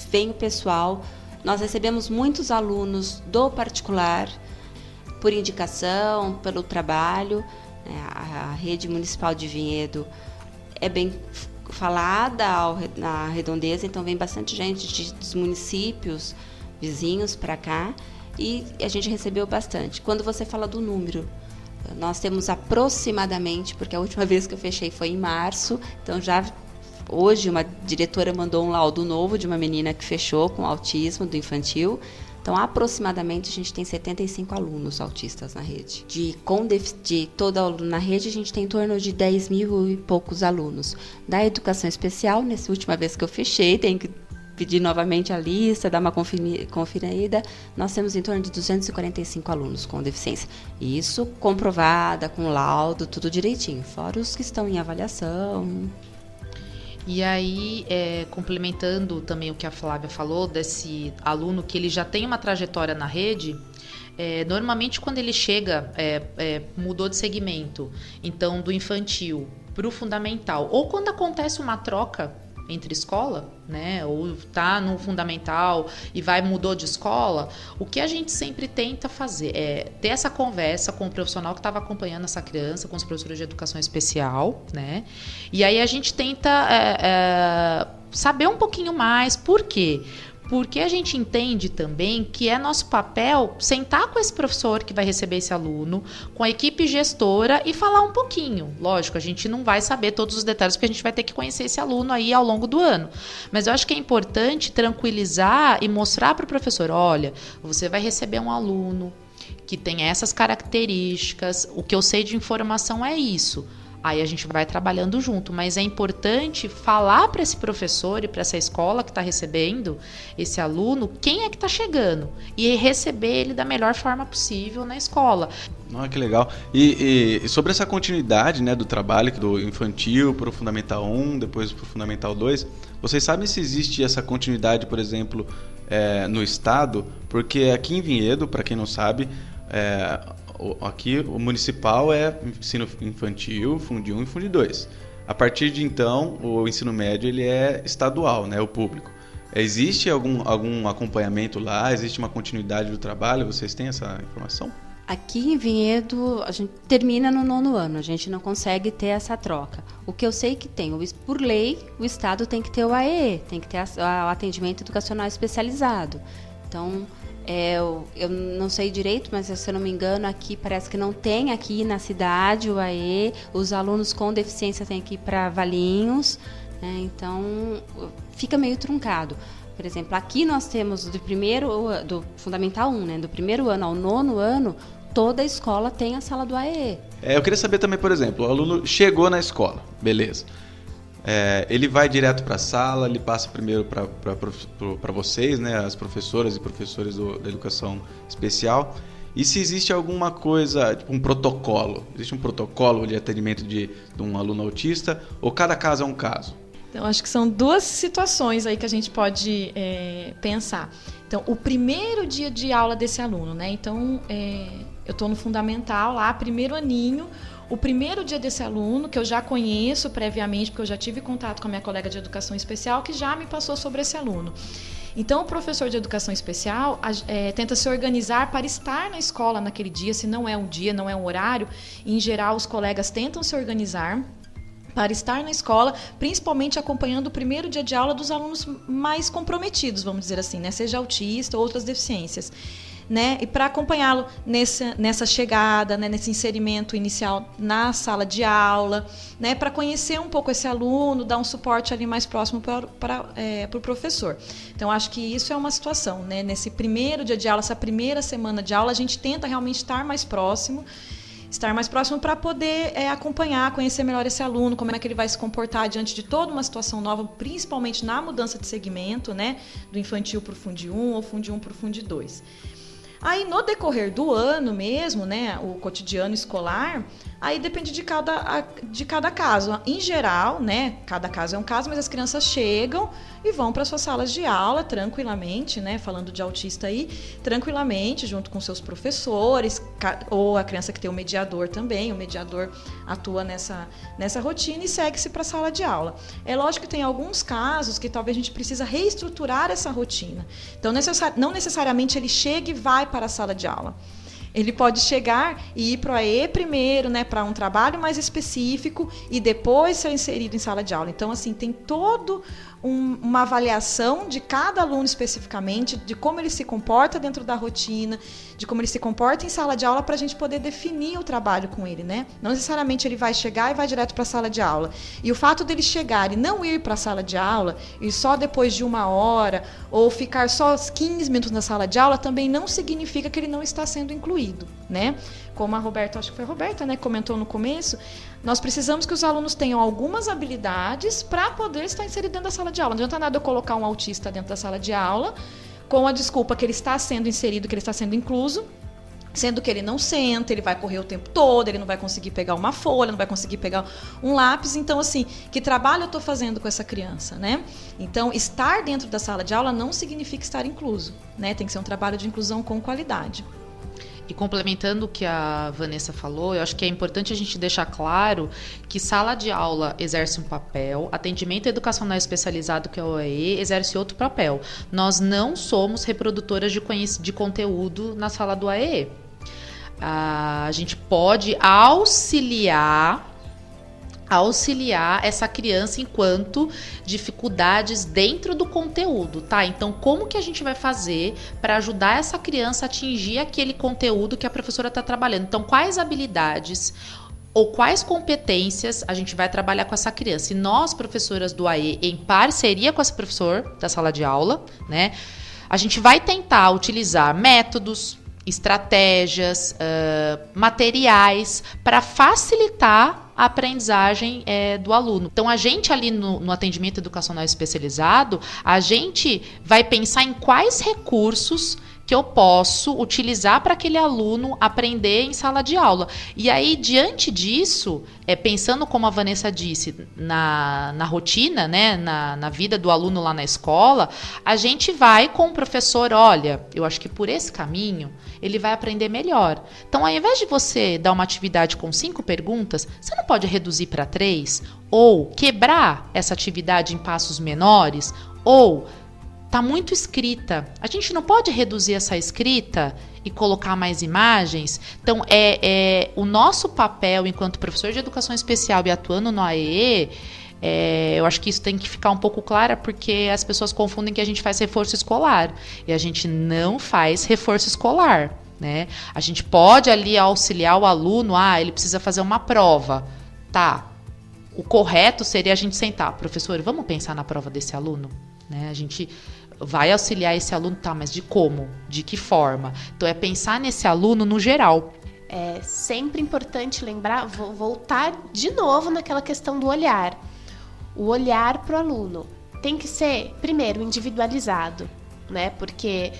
vem o pessoal. Nós recebemos muitos alunos do particular, por indicação, pelo trabalho. A rede municipal de Vinhedo é bem falada na redondeza, então vem bastante gente dos municípios vizinhos para cá e a gente recebeu bastante. Quando você fala do número, nós temos aproximadamente, porque a última vez que eu fechei foi em março, então já hoje uma diretora mandou um laudo novo de uma menina que fechou com autismo do infantil. Então, aproximadamente, a gente tem 75 alunos autistas na rede. De todo aluno na rede, a gente tem em torno de 10 mil e poucos alunos. Da educação especial, nessa última vez que eu fechei, tenho que pedir novamente a lista, dar uma conferida, nós temos em torno de 245 alunos com deficiência. Isso comprovada, com laudo, tudo direitinho, fora os que estão em avaliação. E aí, complementando também o que a Flávia falou, desse aluno que ele já tem uma trajetória na rede, normalmente quando ele chega, mudou de segmento, então do infantil para o fundamental, ou quando acontece uma troca entre escola, né, ou tá no fundamental e mudou de escola, o que a gente sempre tenta fazer é ter essa conversa com o profissional que estava acompanhando essa criança, com os professores de educação especial, né, e aí a gente tenta saber um pouquinho mais, por quê? Porque a gente entende também que é nosso papel sentar com esse professor que vai receber esse aluno, com a equipe gestora e falar um pouquinho. Lógico, a gente não vai saber todos os detalhes porque a gente vai ter que conhecer esse aluno aí ao longo do ano. Mas eu acho que é importante tranquilizar e mostrar para o professor, olha, você vai receber um aluno que tem essas características, o que eu sei de informação é isso. Aí a gente vai trabalhando junto, mas é importante falar para esse professor e para essa escola que está recebendo esse aluno quem é que está chegando e receber ele da melhor forma possível na escola. Que legal. E sobre essa continuidade, né, do trabalho do infantil para o Fundamental 1, depois para o Fundamental 2, vocês sabem se existe essa continuidade, por exemplo, no estado? Porque aqui em Vinhedo, para quem não sabe, aqui o municipal é ensino infantil, Fundi 1 e Fundi 2. A partir de então, o ensino médio ele é estadual, né, o público. Existe algum acompanhamento lá? Existe uma continuidade do trabalho? Vocês têm essa informação? Aqui em Vinhedo, a gente termina no 9º ano, a gente não consegue ter essa troca. O que eu sei que tem, por lei, o Estado tem que ter o AEE, tem que ter o atendimento educacional especializado. Então, eu não sei direito, mas se eu não me engano, aqui parece que não tem aqui na cidade o AEE, os alunos com deficiência têm que ir para Valinhos, né? Então fica meio truncado. Por exemplo, aqui nós temos do Fundamental 1, né? Do 1º ano ao 9º ano, toda a escola tem a sala do AEE. Eu queria saber também, por exemplo, o aluno chegou na escola, beleza. Ele vai direto para a sala, ele passa primeiro para vocês, né, as professoras e professores da educação especial. E se existe alguma coisa, tipo um protocolo? Existe um protocolo de atendimento de um aluno autista ou cada caso é um caso? Então, acho que são 2 situações aí que a gente pode pensar. Então, o primeiro dia de aula desse aluno, né? Então, eu estou no fundamental lá, 1º aninho. O primeiro dia desse aluno, que eu já conheço previamente, porque eu já tive contato com a minha colega de educação especial, que já me passou sobre esse aluno. Então, o professor de educação especial tenta se organizar para estar na escola naquele dia, se não é um dia, não é um horário. Em geral, os colegas tentam se organizar para estar na escola, principalmente acompanhando o primeiro dia de aula dos alunos mais comprometidos, vamos dizer assim, né? Seja autista ou outras deficiências. Né? E para acompanhá-lo nessa chegada, né? Nesse inserimento inicial na sala de aula, né? Para conhecer um pouco esse aluno, dar um suporte ali mais próximo para o professor. Então, acho que isso é uma situação, né? Nesse primeiro dia de aula, essa primeira semana de aula, a gente tenta realmente estar mais próximo para poder acompanhar, conhecer melhor esse aluno, como é que ele vai se comportar diante de toda uma situação nova, principalmente na mudança de segmento, né? Do infantil para o Fundi 1 ou Fundi 1 para o Fundi 2. Aí, no decorrer do ano mesmo, né, o cotidiano escolar, aí depende de cada caso. Em geral, né, cada caso é um caso, mas as crianças chegam e vão para suas salas de aula tranquilamente, né, falando de autista aí, tranquilamente, junto com seus professores, ou a criança que tem o mediador também, o mediador atua nessa rotina e segue-se para a sala de aula. É lógico que tem alguns casos que talvez a gente precisa reestruturar essa rotina. Então, não necessariamente ele chega e vai para a sala de aula. Ele pode chegar e ir para o AE primeiro, né, para um trabalho mais específico e depois ser inserido em sala de aula. Então, assim, tem todo uma avaliação de cada aluno especificamente, de como ele se comporta dentro da rotina, de como ele se comporta em sala de aula, para a gente poder definir o trabalho com ele, né? Não necessariamente ele vai chegar e vai direto para a sala de aula. E o fato dele chegar e não ir para a sala de aula, e só depois de 1 hora, ou ficar só 15 minutos na sala de aula, também não significa que ele não está sendo incluído, né? Como a Roberta, acho que foi a Roberta, né, comentou no começo, nós precisamos que os alunos tenham algumas habilidades para poder estar inserido dentro da sala de aula. Não adianta nada eu colocar um autista dentro da sala de aula com a desculpa que ele está sendo inserido, que ele está sendo incluso, sendo que ele não senta, ele vai correr o tempo todo, ele não vai conseguir pegar uma folha, não vai conseguir pegar um lápis. Então, assim, que trabalho eu estou fazendo com essa criança, né? Então, estar dentro da sala de aula não significa estar incluso, né? Tem que ser um trabalho de inclusão com qualidade. E complementando o que a Vanessa falou, eu acho que é importante a gente deixar claro que sala de aula exerce um papel, atendimento educacional especializado, que é o AE, exerce outro papel. Nós não somos reprodutoras de conteúdo na sala do AE. A gente pode auxiliar essa criança enquanto dificuldades dentro do conteúdo, tá? Então, como que a gente vai fazer para ajudar essa criança a atingir aquele conteúdo que a professora está trabalhando? Então, quais habilidades ou quais competências a gente vai trabalhar com essa criança? E nós, professoras do AE, em parceria com esse professor da sala de aula, né? A gente vai tentar utilizar métodos, estratégias, materiais para facilitar a aprendizagem do aluno. Então, a gente ali no atendimento educacional especializado, a gente vai pensar em quais recursos que eu posso utilizar para aquele aluno aprender em sala de aula. E aí, diante disso, pensando como a Vanessa disse, na rotina, né, na vida do aluno lá na escola, a gente vai com o professor, olha, eu acho que por esse caminho ele vai aprender melhor. Então, ao invés de você dar uma atividade com 5 perguntas, você não pode reduzir para 3? Ou quebrar essa atividade em passos menores? Ou tá muito escrita. A gente não pode reduzir essa escrita e colocar mais imagens. Então, o nosso papel enquanto professor de educação especial e atuando no AEE, eu acho que isso tem que ficar um pouco claro, porque as pessoas confundem que a gente faz reforço escolar. E a gente não faz reforço escolar, né? A gente pode ali auxiliar o aluno, ele precisa fazer uma prova. Tá. O correto seria a gente sentar. Professor, vamos pensar na prova desse aluno? Né? A gente vai auxiliar esse aluno, tá, mas de como? De que forma? Então, é pensar nesse aluno no geral. É sempre importante lembrar, vou voltar de novo naquela questão do olhar. O olhar para o aluno tem que ser, primeiro, individualizado, né? Porque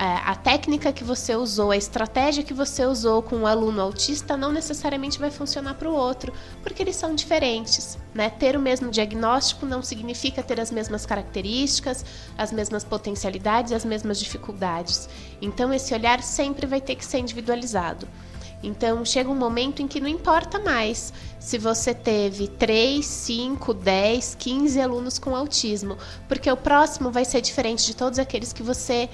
a técnica que você usou, a estratégia que você usou com o aluno autista não necessariamente vai funcionar para o outro, porque eles são diferentes, né? Ter o mesmo diagnóstico não significa ter as mesmas características, as mesmas potencialidades, as mesmas dificuldades. Então, esse olhar sempre vai ter que ser individualizado. Então, chega um momento em que não importa mais se você teve 3, 5, 10, 15 alunos com autismo, porque o próximo vai ser diferente de todos aqueles que você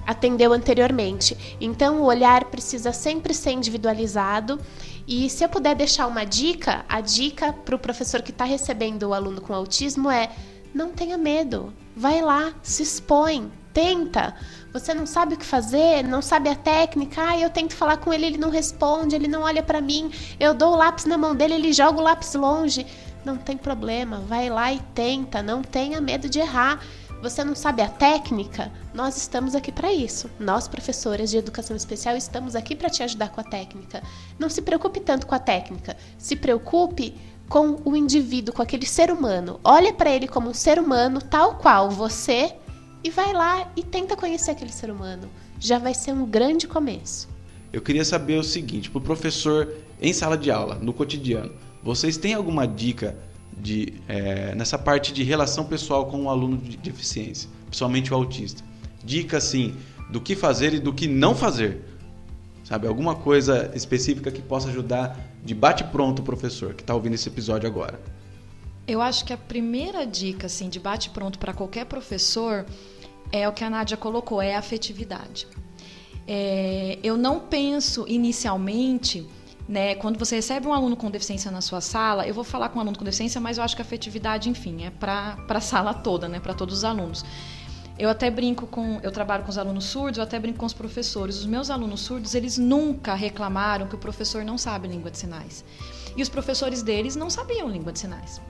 atendeu anteriormente. Então, o olhar precisa sempre ser individualizado. E se eu puder deixar uma dica, a dica para o professor que está recebendo o aluno com autismo é: não tenha medo, vai lá, se expõe, tenta. Você não sabe o que fazer, não sabe a técnica, eu tento falar com ele, ele não responde, ele não olha para mim, eu dou o lápis na mão dele, ele joga o lápis longe. Não tem problema, vai lá e tenta, não tenha medo de errar. Você não sabe a técnica? Nós estamos aqui para isso. Nós, professoras de educação especial, estamos aqui para te ajudar com a técnica. Não se preocupe tanto com a técnica, se preocupe com o indivíduo, com aquele ser humano. Olha para ele como um ser humano, tal qual você, e vai lá e tenta conhecer aquele ser humano. Já vai ser um grande começo. Eu queria saber o seguinte, para o professor em sala de aula, no cotidiano, vocês têm alguma dica nessa parte de relação pessoal com o aluno de deficiência, principalmente o autista? Dica, assim, do que fazer e do que não fazer. Sabe, alguma coisa específica que possa ajudar de bate-pronto o professor que está ouvindo esse episódio agora? Eu acho que a primeira dica, assim, de bate-pronto para qualquer professor é o que a Nádia colocou, é a afetividade. Eu não penso inicialmente, né, quando você recebe um aluno com deficiência na sua sala, eu vou falar com um aluno com deficiência, mas eu acho que a afetividade, enfim, é para a sala toda, né, para todos os alunos. Eu até brinco eu trabalho com os alunos surdos, eu até brinco com os professores. Os meus alunos surdos, eles nunca reclamaram que o professor não sabe língua de sinais. E os professores deles não sabiam língua de sinais,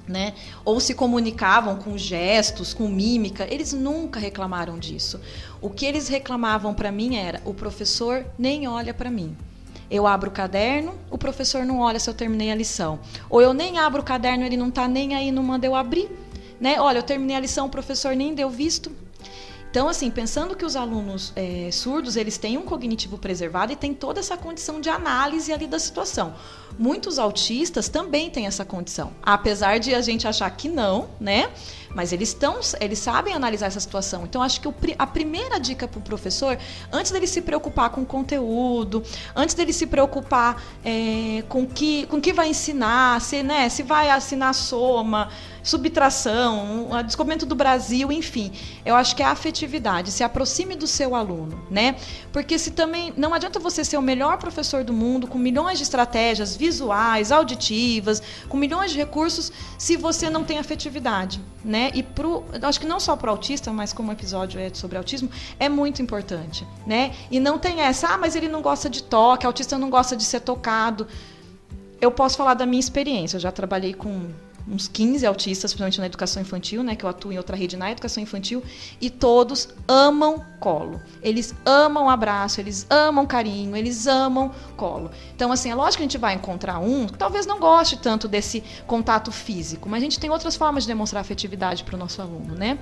né? Ou se comunicavam com gestos, com mímica, eles nunca reclamaram disso. O que eles reclamavam para mim era: o professor nem olha para mim. Eu abro o caderno, o professor não olha se eu terminei a lição. Ou eu nem abro o caderno, ele não está nem aí, não manda eu abrir. Né? Olha, eu terminei a lição, o professor nem deu visto. Então, assim, pensando que os alunos surdos, eles têm um cognitivo preservado e têm toda essa condição de análise ali da situação. Muitos autistas também têm essa condição, apesar de a gente achar que não, né? Mas eles sabem analisar essa situação. Então, acho que a primeira dica para o professor, antes dele se preocupar com o conteúdo, antes dele se preocupar com o que vai ensinar, se vai ensinar soma, subtração, o descobrimento do Brasil, enfim. Eu acho que é a afetividade, se aproxime do seu aluno, né? Porque se também não adianta você ser o melhor professor do mundo, com milhões de estratégias visuais, auditivas, com milhões de recursos, se você não tem afetividade, né? E eu acho que não só para o autista, mas como o episódio é sobre autismo, é muito importante, né? E não tem essa, mas ele não gosta de toque, autista não gosta de ser tocado. Eu posso falar da minha experiência, eu já trabalhei com uns 15 autistas, principalmente na educação infantil, né, que eu atuo em outra rede na educação infantil, e todos amam colo. Eles amam abraço, eles amam carinho, eles amam colo. Então, assim, é lógico que a gente vai encontrar um que talvez não goste tanto desse contato físico, mas a gente tem outras formas de demonstrar afetividade para o nosso aluno, né?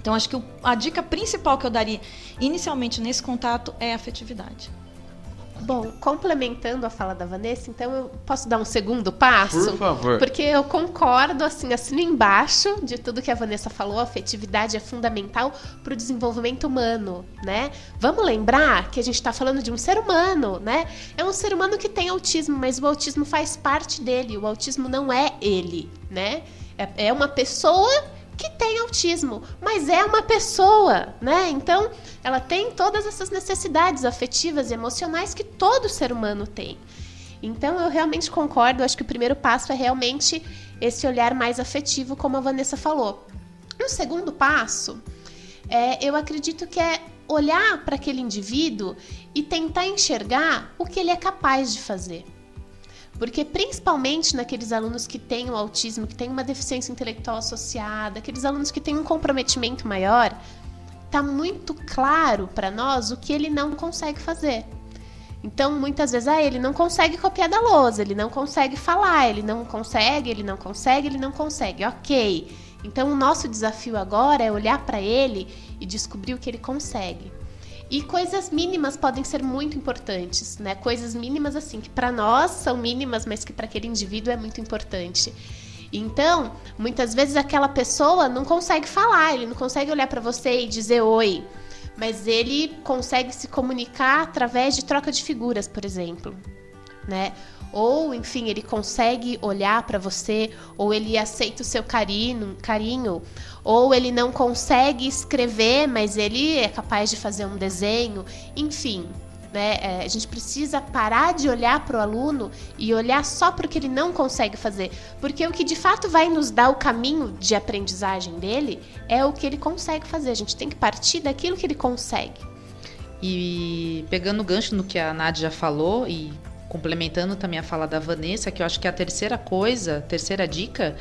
Então, acho que a dica principal que eu daria inicialmente nesse contato é a afetividade. Bom, complementando a fala da Vanessa, então eu posso dar um segundo passo? Por favor. Porque eu concordo, assim, assino embaixo de tudo que a Vanessa falou, a afetividade é fundamental para o desenvolvimento humano, né? Vamos lembrar que a gente está falando de um ser humano, né? É um ser humano que tem autismo, mas o autismo faz parte dele, o autismo não é ele, né? É uma pessoa que tem autismo, mas é uma pessoa, né? Então, ela tem todas essas necessidades afetivas e emocionais que todo ser humano tem. Então, eu realmente concordo, acho que o primeiro passo é realmente esse olhar mais afetivo, como a Vanessa falou. O segundo passo, eu acredito que é olhar para aquele indivíduo e tentar enxergar o que ele é capaz de fazer. Porque principalmente naqueles alunos que têm o autismo, que têm uma deficiência intelectual associada, aqueles alunos que têm um comprometimento maior, está muito claro para nós o que ele não consegue fazer. Então, muitas vezes, ele não consegue copiar da lousa, ele não consegue falar, ele não consegue. Ok. Então, o nosso desafio agora é olhar para ele e descobrir o que ele consegue. E coisas mínimas podem ser muito importantes, né? Coisas mínimas, assim, que para nós são mínimas, mas que para aquele indivíduo é muito importante. Então, muitas vezes aquela pessoa não consegue falar, ele não consegue olhar para você e dizer oi, mas ele consegue se comunicar através de troca de figuras, por exemplo, né? Ou, enfim, ele consegue olhar para você, ou ele aceita o seu carinho, ou ele não consegue escrever, mas ele é capaz de fazer um desenho, enfim, né? A gente precisa parar de olhar para o aluno e olhar só para o que ele não consegue fazer, porque o que de fato vai nos dar o caminho de aprendizagem dele é o que ele consegue fazer. A gente tem que partir daquilo que ele consegue. E pegando o gancho no que a Nádia já falou e complementando também a fala da Vanessa, que eu acho que a terceira dica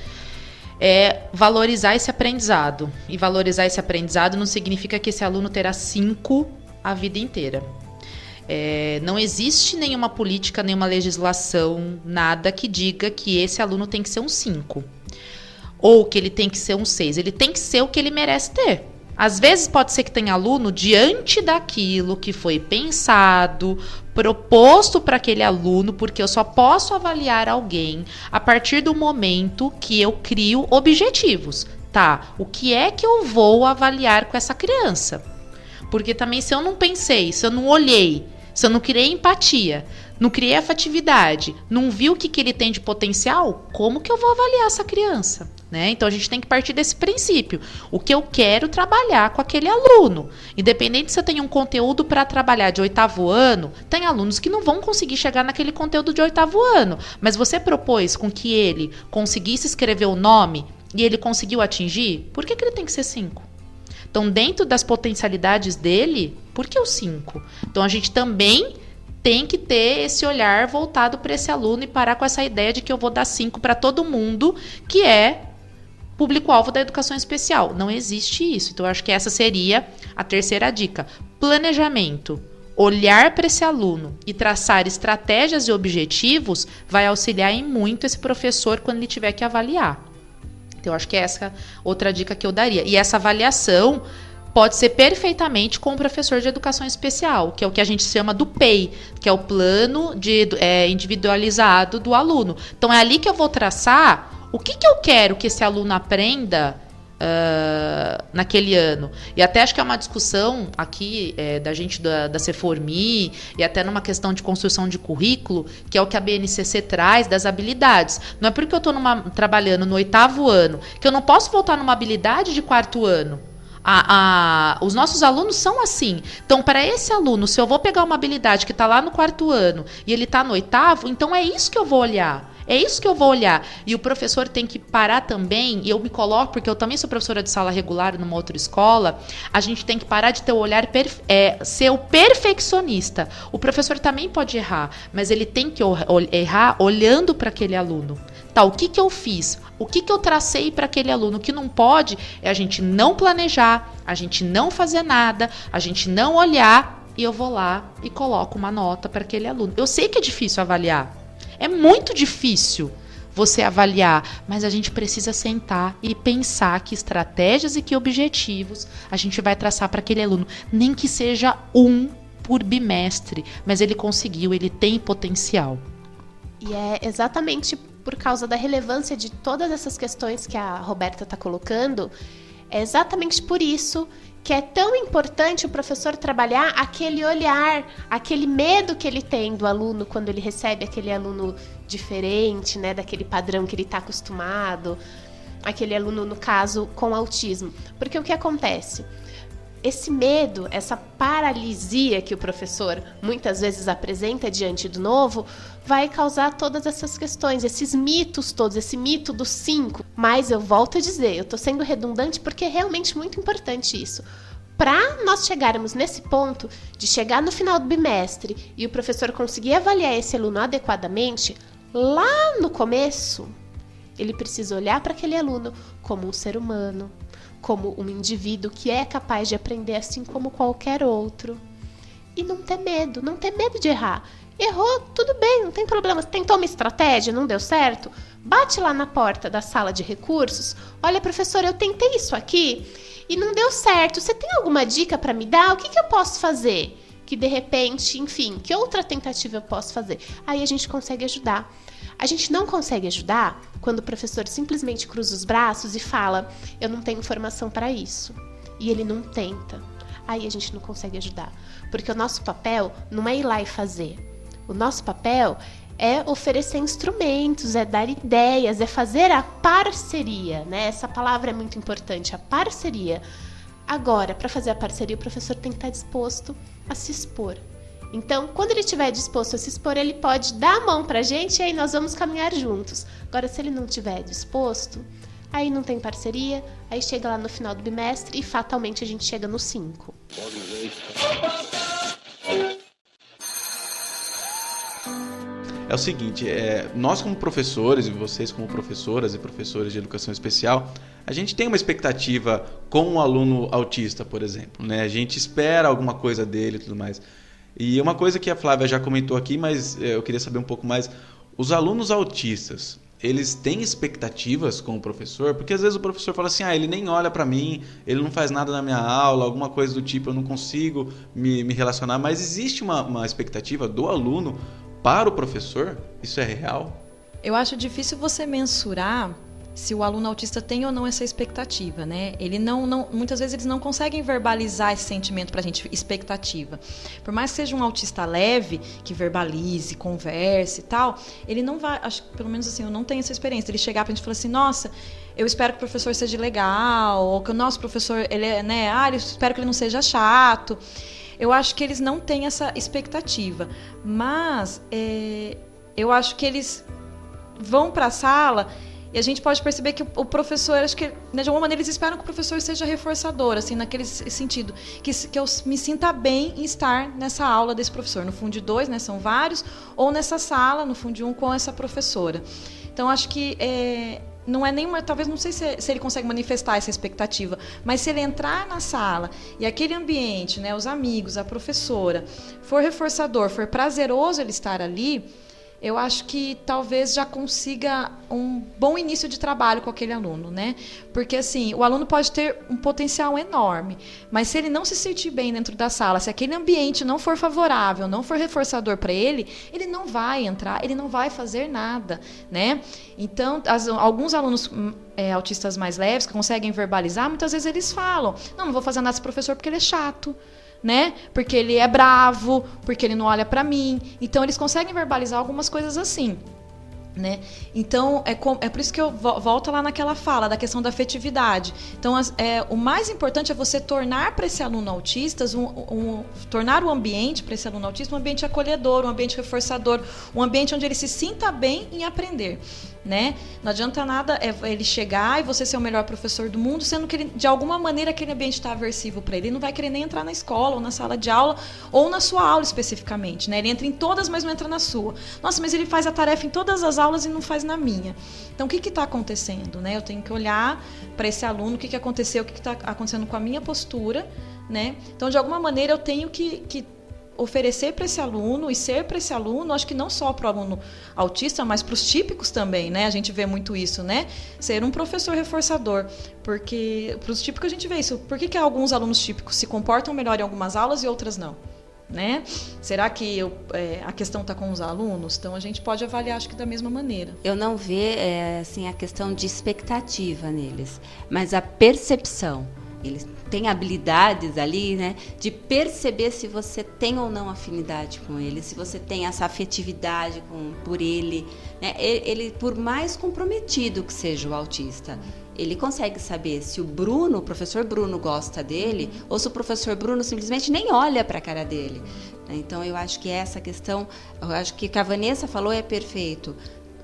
é valorizar esse aprendizado. E valorizar esse aprendizado não significa que esse aluno terá 5 a vida inteira. Não existe nenhuma política, nenhuma legislação, nada que diga que esse aluno tem que ser um 5. Ou que ele tem que ser um 6. Ele tem que ser o que ele merece ter. Às vezes pode ser que tenha aluno, diante daquilo que foi pensado, proposto para aquele aluno, porque eu só posso avaliar alguém a partir do momento que eu crio objetivos. Tá, o que é que eu vou avaliar com essa criança? Porque também se eu não pensei, se eu não olhei, se eu não criei empatia, não criei afetividade, não vi o que ele tem de potencial, como que eu vou avaliar essa criança? Né? Então a gente tem que partir desse princípio. O que eu quero trabalhar com aquele aluno. Independente se eu tenho um conteúdo para trabalhar de 8º ano, tem alunos que não vão conseguir chegar naquele conteúdo de 8º ano. Mas você propôs com que ele conseguisse escrever o nome e ele conseguiu atingir, por que ele tem que ser 5? Então, dentro das potencialidades dele, por que o 5? Então, a gente também tem que ter esse olhar voltado para esse aluno e parar com essa ideia de que eu vou dar 5 para todo mundo, que é público-alvo da educação especial. Não existe isso. Então, eu acho que essa seria a terceira dica. Planejamento. Olhar para esse aluno e traçar estratégias e objetivos vai auxiliar em muito esse professor quando ele tiver que avaliar. Então, eu acho que é essa outra dica que eu daria. E essa avaliação pode ser perfeitamente com o professor de educação especial, que é o que a gente chama do PEI, que é o plano individualizado do aluno. Então, é ali que eu vou traçar o que eu quero que esse aluno aprenda naquele ano. E até acho que é uma discussão aqui da gente da Ceformi e até numa questão de construção de currículo, que é o que a BNCC traz das habilidades. Não é porque eu estou trabalhando no 8º ano que eu não posso voltar numa habilidade de 4º ano. Os nossos alunos são assim. Então, para esse aluno, se eu vou pegar uma habilidade que está lá no 4º ano e ele está no 8º, então é isso que eu vou olhar. É isso que eu vou olhar. E o professor tem que parar também, e eu me coloco, porque eu também sou professora de sala regular numa outra escola, a gente tem que parar de ter o olhar, ser o perfeccionista. O professor também pode errar, mas ele tem que errar olhando para aquele aluno. Tá, o que eu fiz? O que eu tracei para aquele aluno? O que não pode é a gente não planejar, a gente não fazer nada, a gente não olhar, e eu vou lá e coloco uma nota para aquele aluno. Eu sei que é difícil avaliar. É muito difícil você avaliar, mas a gente precisa sentar e pensar que estratégias e que objetivos a gente vai traçar para aquele aluno, nem que seja um por bimestre, mas ele conseguiu, ele tem potencial. E é exatamente por causa da relevância de todas essas questões que a Roberta está colocando, é exatamente por isso que é tão importante o professor trabalhar aquele olhar, aquele medo que ele tem do aluno quando ele recebe aquele aluno diferente, né, daquele padrão que ele está acostumado, aquele aluno, no caso, com autismo. Porque o que acontece? Esse medo, essa paralisia que o professor muitas vezes apresenta diante do novo, vai causar todas essas questões, esses mitos todos, esse mito dos 5. Mas eu volto a dizer, eu estou sendo redundante porque é realmente muito importante isso. Para nós chegarmos nesse ponto de chegar no final do bimestre e o professor conseguir avaliar esse aluno adequadamente, lá no começo, ele precisa olhar para aquele aluno como um ser humano, como um indivíduo que é capaz de aprender assim como qualquer outro. E não ter medo de errar. Errou, tudo bem, não tem problema. Tentou uma estratégia, não deu certo? Bate lá na porta da sala de recursos. Olha, professor, eu tentei isso aqui e não deu certo. Você tem alguma dica para me dar? O que eu posso fazer? Que de repente, enfim, que outra tentativa eu posso fazer? Aí a gente consegue ajudar. A gente não consegue ajudar quando o professor simplesmente cruza os braços e fala, eu não tenho informação para isso. E ele não tenta. Aí a gente não consegue ajudar. Porque o nosso papel não é ir lá e fazer. O nosso papel é oferecer instrumentos, é dar ideias, é fazer a parceria, né? Essa palavra é muito importante, a parceria. Agora, para fazer a parceria, o professor tem que estar disposto a se expor. Então, quando ele estiver disposto a se expor, ele pode dar a mão pra gente e aí nós vamos caminhar juntos. Agora, se ele não estiver disposto, aí não tem parceria, aí chega lá no final do bimestre e fatalmente a gente chega no 5. É o seguinte, nós como professores e vocês como professoras e professores de educação especial, a gente tem uma expectativa com um aluno autista, por exemplo, né? A gente espera alguma coisa dele e tudo mais. E uma coisa que a Flávia já comentou aqui, mas eu queria saber um pouco mais. Os alunos autistas, eles têm expectativas com o professor? Porque às vezes o professor fala assim, ele nem olha para mim, ele não faz nada na minha aula, alguma coisa do tipo, eu não consigo me relacionar. Mas existe uma expectativa do aluno para o professor? Isso é real? Eu acho difícil você mensurar se o aluno autista tem ou não essa expectativa, né? Ele muitas vezes eles não conseguem verbalizar esse sentimento pra gente, expectativa. Por mais que seja um autista leve, que verbalize, converse e tal, ele não vai, acho que pelo menos assim, eu não tenho essa experiência, ele chegar pra gente e falar assim, nossa, eu espero que o professor seja legal, ou que o nosso professor, ele é, né, eu espero que ele não seja chato. Eu acho que eles não têm essa expectativa, mas eu acho que eles vão pra sala. E a gente pode perceber que o professor, acho que de alguma maneira eles esperam que o professor seja reforçador, assim, naquele sentido, que eu me sinta bem em estar nessa aula desse professor, no Fundo 2, né, são vários, ou nessa sala, no Fundo 1, com essa professora. Então, acho que não é nenhuma, talvez não sei se ele consegue manifestar essa expectativa, mas se ele entrar na sala e aquele ambiente, né, os amigos, a professora, for reforçador, for prazeroso ele estar ali, eu acho que talvez já consiga um bom início de trabalho com aquele aluno, né? Porque, assim, o aluno pode ter um potencial enorme, mas se ele não se sentir bem dentro da sala, se aquele ambiente não for favorável, não for reforçador para ele não vai entrar, ele não vai fazer nada, né? Então, alguns alunos autistas mais leves que conseguem verbalizar, muitas vezes eles falam, não vou fazer nada com esse professor porque ele é chato, né? Porque ele é bravo, porque ele não olha para mim. Então, eles conseguem verbalizar algumas coisas assim, né? Então, é por isso que eu volto lá naquela fala da questão da afetividade. Então, o mais importante é você tornar para esse aluno autista, tornar o ambiente para esse aluno autista um ambiente acolhedor, um ambiente reforçador, um ambiente onde ele se sinta bem em aprender, né? Não adianta nada ele chegar e você ser o melhor professor do mundo, sendo que ele, de alguma maneira aquele ambiente está aversivo para ele. Ele não vai querer nem entrar na escola ou na sala de aula ou na sua aula especificamente, né? Ele entra em todas, mas não entra na sua. Nossa, mas ele faz a tarefa em todas as aulas e não faz na minha. Então, o que está acontecendo, né? Eu tenho que olhar para esse aluno, o que aconteceu, o que está acontecendo com a minha postura, né? Então, de alguma maneira, eu tenho que oferecer para esse aluno e ser para esse aluno, acho que não só para o aluno autista, mas para os típicos também, né? A gente vê muito isso, né? Ser um professor reforçador, porque para os típicos a gente vê isso. Por que alguns alunos típicos se comportam melhor em algumas aulas e outras não? Né? Será que a questão está com os alunos? Então a gente pode avaliar, acho que da mesma maneira. Eu não vejo assim, a questão de expectativa neles, mas a percepção. Eles têm habilidades ali, né, de perceber se você tem ou não afinidade com ele, se você tem essa afetividade por ele, né? Ele, por mais comprometido que seja o autista, ele consegue saber se o professor Bruno gosta dele, ou se o professor Bruno simplesmente nem olha para a cara dele. Então, eu acho que essa questão, eu acho que o que a Vanessa falou é perfeito.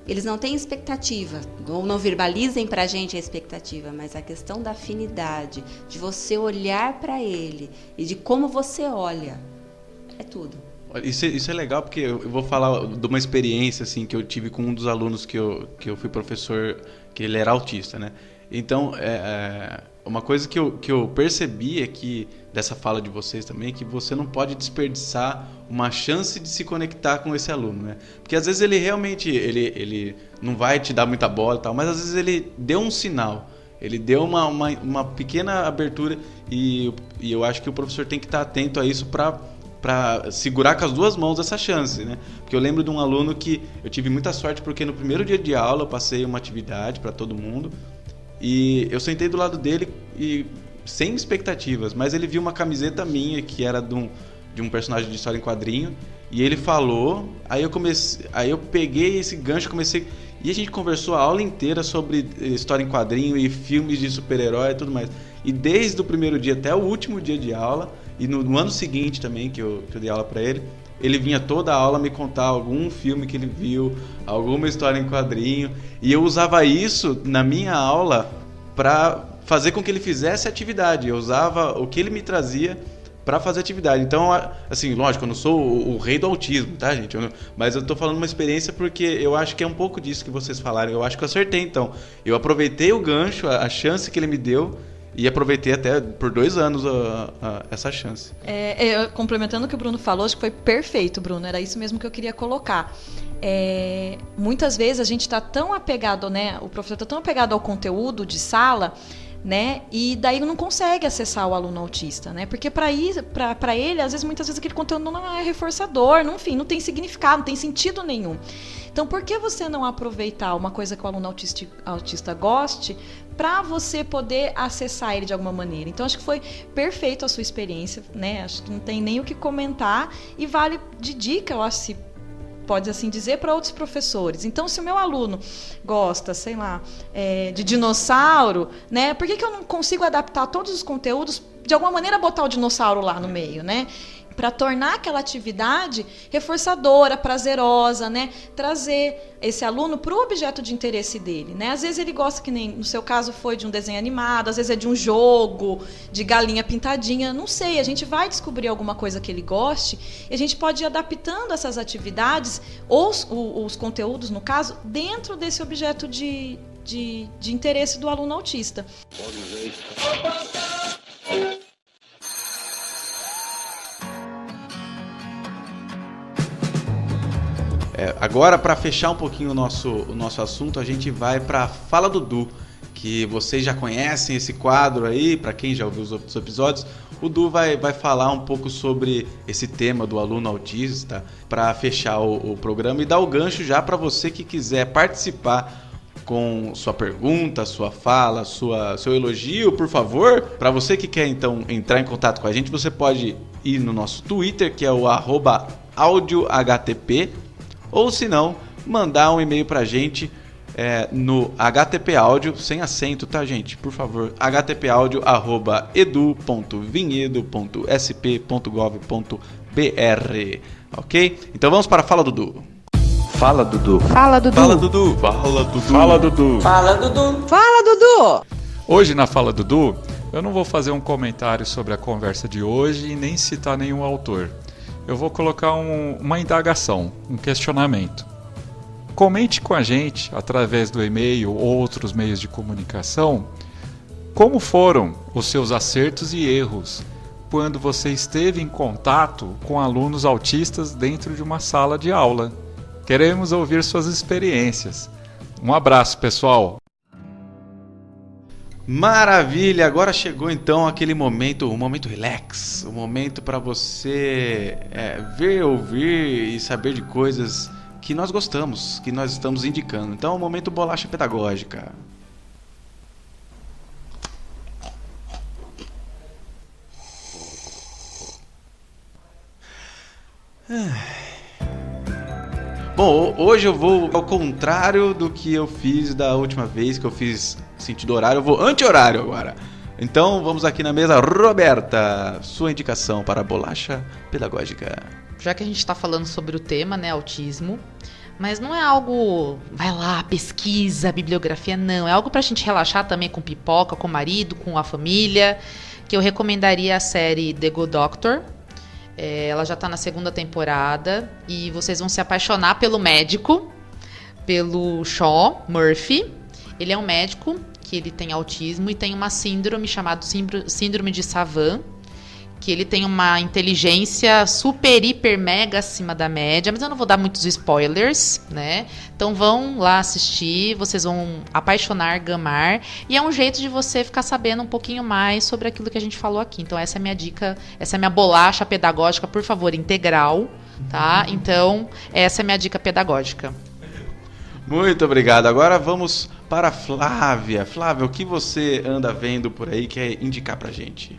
Eles não têm expectativa, ou não verbalizem para a gente a expectativa, mas a questão da afinidade, de você olhar para ele e de como você olha, é tudo. Isso é legal, porque eu vou falar de uma experiência assim, que eu tive com um dos alunos que eu fui professor, que ele era autista, né? Então, uma coisa que eu percebi é que, dessa fala de vocês também, é que você não pode desperdiçar uma chance de se conectar com esse aluno, né? Porque às vezes ele realmente ele não vai te dar muita bola e tal, mas às vezes ele deu um sinal, ele deu uma pequena abertura e eu acho que o professor tem que estar atento a isso para segurar com as duas mãos essa chance, né? Porque eu lembro de um aluno que eu tive muita sorte, porque no primeiro dia de aula eu passei uma atividade para todo mundo e eu sentei do lado dele e sem expectativas, mas ele viu uma camiseta minha que era de um personagem de história em quadrinho e ele falou, aí eu peguei esse gancho, e a gente conversou a aula inteira sobre história em quadrinho e filmes de super-herói e tudo mais. E desde o primeiro dia até o último dia de aula, e no ano seguinte também que eu dei aula para ele vinha toda a aula me contar algum filme que ele viu, alguma história em quadrinho, e eu usava isso na minha aula para fazer com que ele fizesse atividade. Eu usava o que ele me trazia para fazer atividade. Então, assim, lógico, eu não sou o rei do autismo, tá, gente? Mas eu tô falando uma experiência porque eu acho que é um pouco disso que vocês falaram. Eu acho que eu acertei, então. Eu aproveitei o gancho, a chance que ele me deu, e aproveitei até por 2 anos essa chance. Complementando o que o Bruno falou, acho que foi perfeito, Bruno. Era isso mesmo que eu queria colocar. Muitas vezes a gente está tão apegado, né? O professor está tão apegado ao conteúdo de sala, né? E daí não consegue acessar o aluno autista, né? Porque para ele, às vezes, muitas vezes aquele conteúdo não é reforçador, enfim, não tem significado, não tem sentido nenhum. Então, por que você não aproveitar uma coisa que o aluno autista goste para você poder acessar ele de alguma maneira? Então, acho que foi perfeito a sua experiência, né? Acho que não tem nem o que comentar e vale de dica, eu acho, se pode assim dizer, para outros professores. Então, se o meu aluno gosta, sei lá, de dinossauro, né? Por que eu não consigo adaptar todos os conteúdos, de alguma maneira botar o dinossauro lá no meio, né? Para tornar aquela atividade reforçadora, prazerosa, né? Trazer esse aluno para o objeto de interesse dele, né? Às vezes ele gosta, que nem no seu caso foi de um desenho animado, às vezes é de um jogo, de galinha pintadinha, não sei, a gente vai descobrir alguma coisa que ele goste e a gente pode ir adaptando essas atividades, ou os conteúdos, no caso, dentro desse objeto de interesse do aluno autista. Agora, para fechar um pouquinho o nosso assunto, a gente vai para Fala Dudu, que vocês já conhecem esse quadro aí, para quem já ouviu os outros episódios. O Du vai falar um pouco sobre esse tema do aluno autista, para fechar o programa e dar o gancho já para você que quiser participar com sua pergunta, sua fala, seu elogio, por favor. Para você que quer então entrar em contato com a gente, você pode ir no nosso Twitter, que é o @audiohtp, ou se não, mandar um e-mail pra gente no htpaudio, sem acento, tá, gente? Por favor, htpaudio@edu.vinhedo.sp.gov.br, ok? Então vamos para a Fala Dudu. Fala, Dudu. Fala, Dudu. Fala, Dudu. Fala, Dudu. Fala, Dudu. Fala, Dudu. Fala, Dudu. Hoje na Fala Dudu, eu não vou fazer um comentário sobre a conversa de hoje e nem citar nenhum autor. Eu vou colocar uma indagação, um questionamento. Comente com a gente, através do e-mail ou outros meios de comunicação, como foram os seus acertos e erros quando você esteve em contato com alunos autistas dentro de uma sala de aula. Queremos ouvir suas experiências. Um abraço, pessoal! Maravilha! Agora chegou então aquele momento, o momento relax, o momento para você ver, ouvir e saber de coisas que nós gostamos, que nós estamos indicando. Então, o momento bolacha pedagógica. Bom, hoje eu vou ao contrário do que eu fiz da última vez, que eu fiz sentido horário, eu vou anti-horário agora. Então vamos aqui na mesa. Roberta, sua indicação para a bolacha pedagógica. Já que a gente está falando sobre o tema, né, autismo, mas não é algo, vai lá, pesquisa, bibliografia, não. É algo para a gente relaxar também com pipoca, com o marido, com a família, que eu recomendaria a série The Good Doctor. Ela já está na 2ª temporada e vocês vão se apaixonar pelo médico, pelo Sean Murphy. Ele é um médico que ele tem autismo e tem uma síndrome chamada síndrome de Savant, que ele tem uma inteligência super, hiper, mega acima da média, mas eu não vou dar muitos spoilers, né? Então vão lá assistir, vocês vão apaixonar, gamar, e é um jeito de você ficar sabendo um pouquinho mais sobre aquilo que a gente falou aqui. Então essa é a minha dica, essa é a minha bolacha pedagógica, por favor, integral, tá? Então essa é a minha dica pedagógica. Muito obrigado. Agora vamos para a Flávia. Flávia, o que você anda vendo por aí que quer indicar pra gente?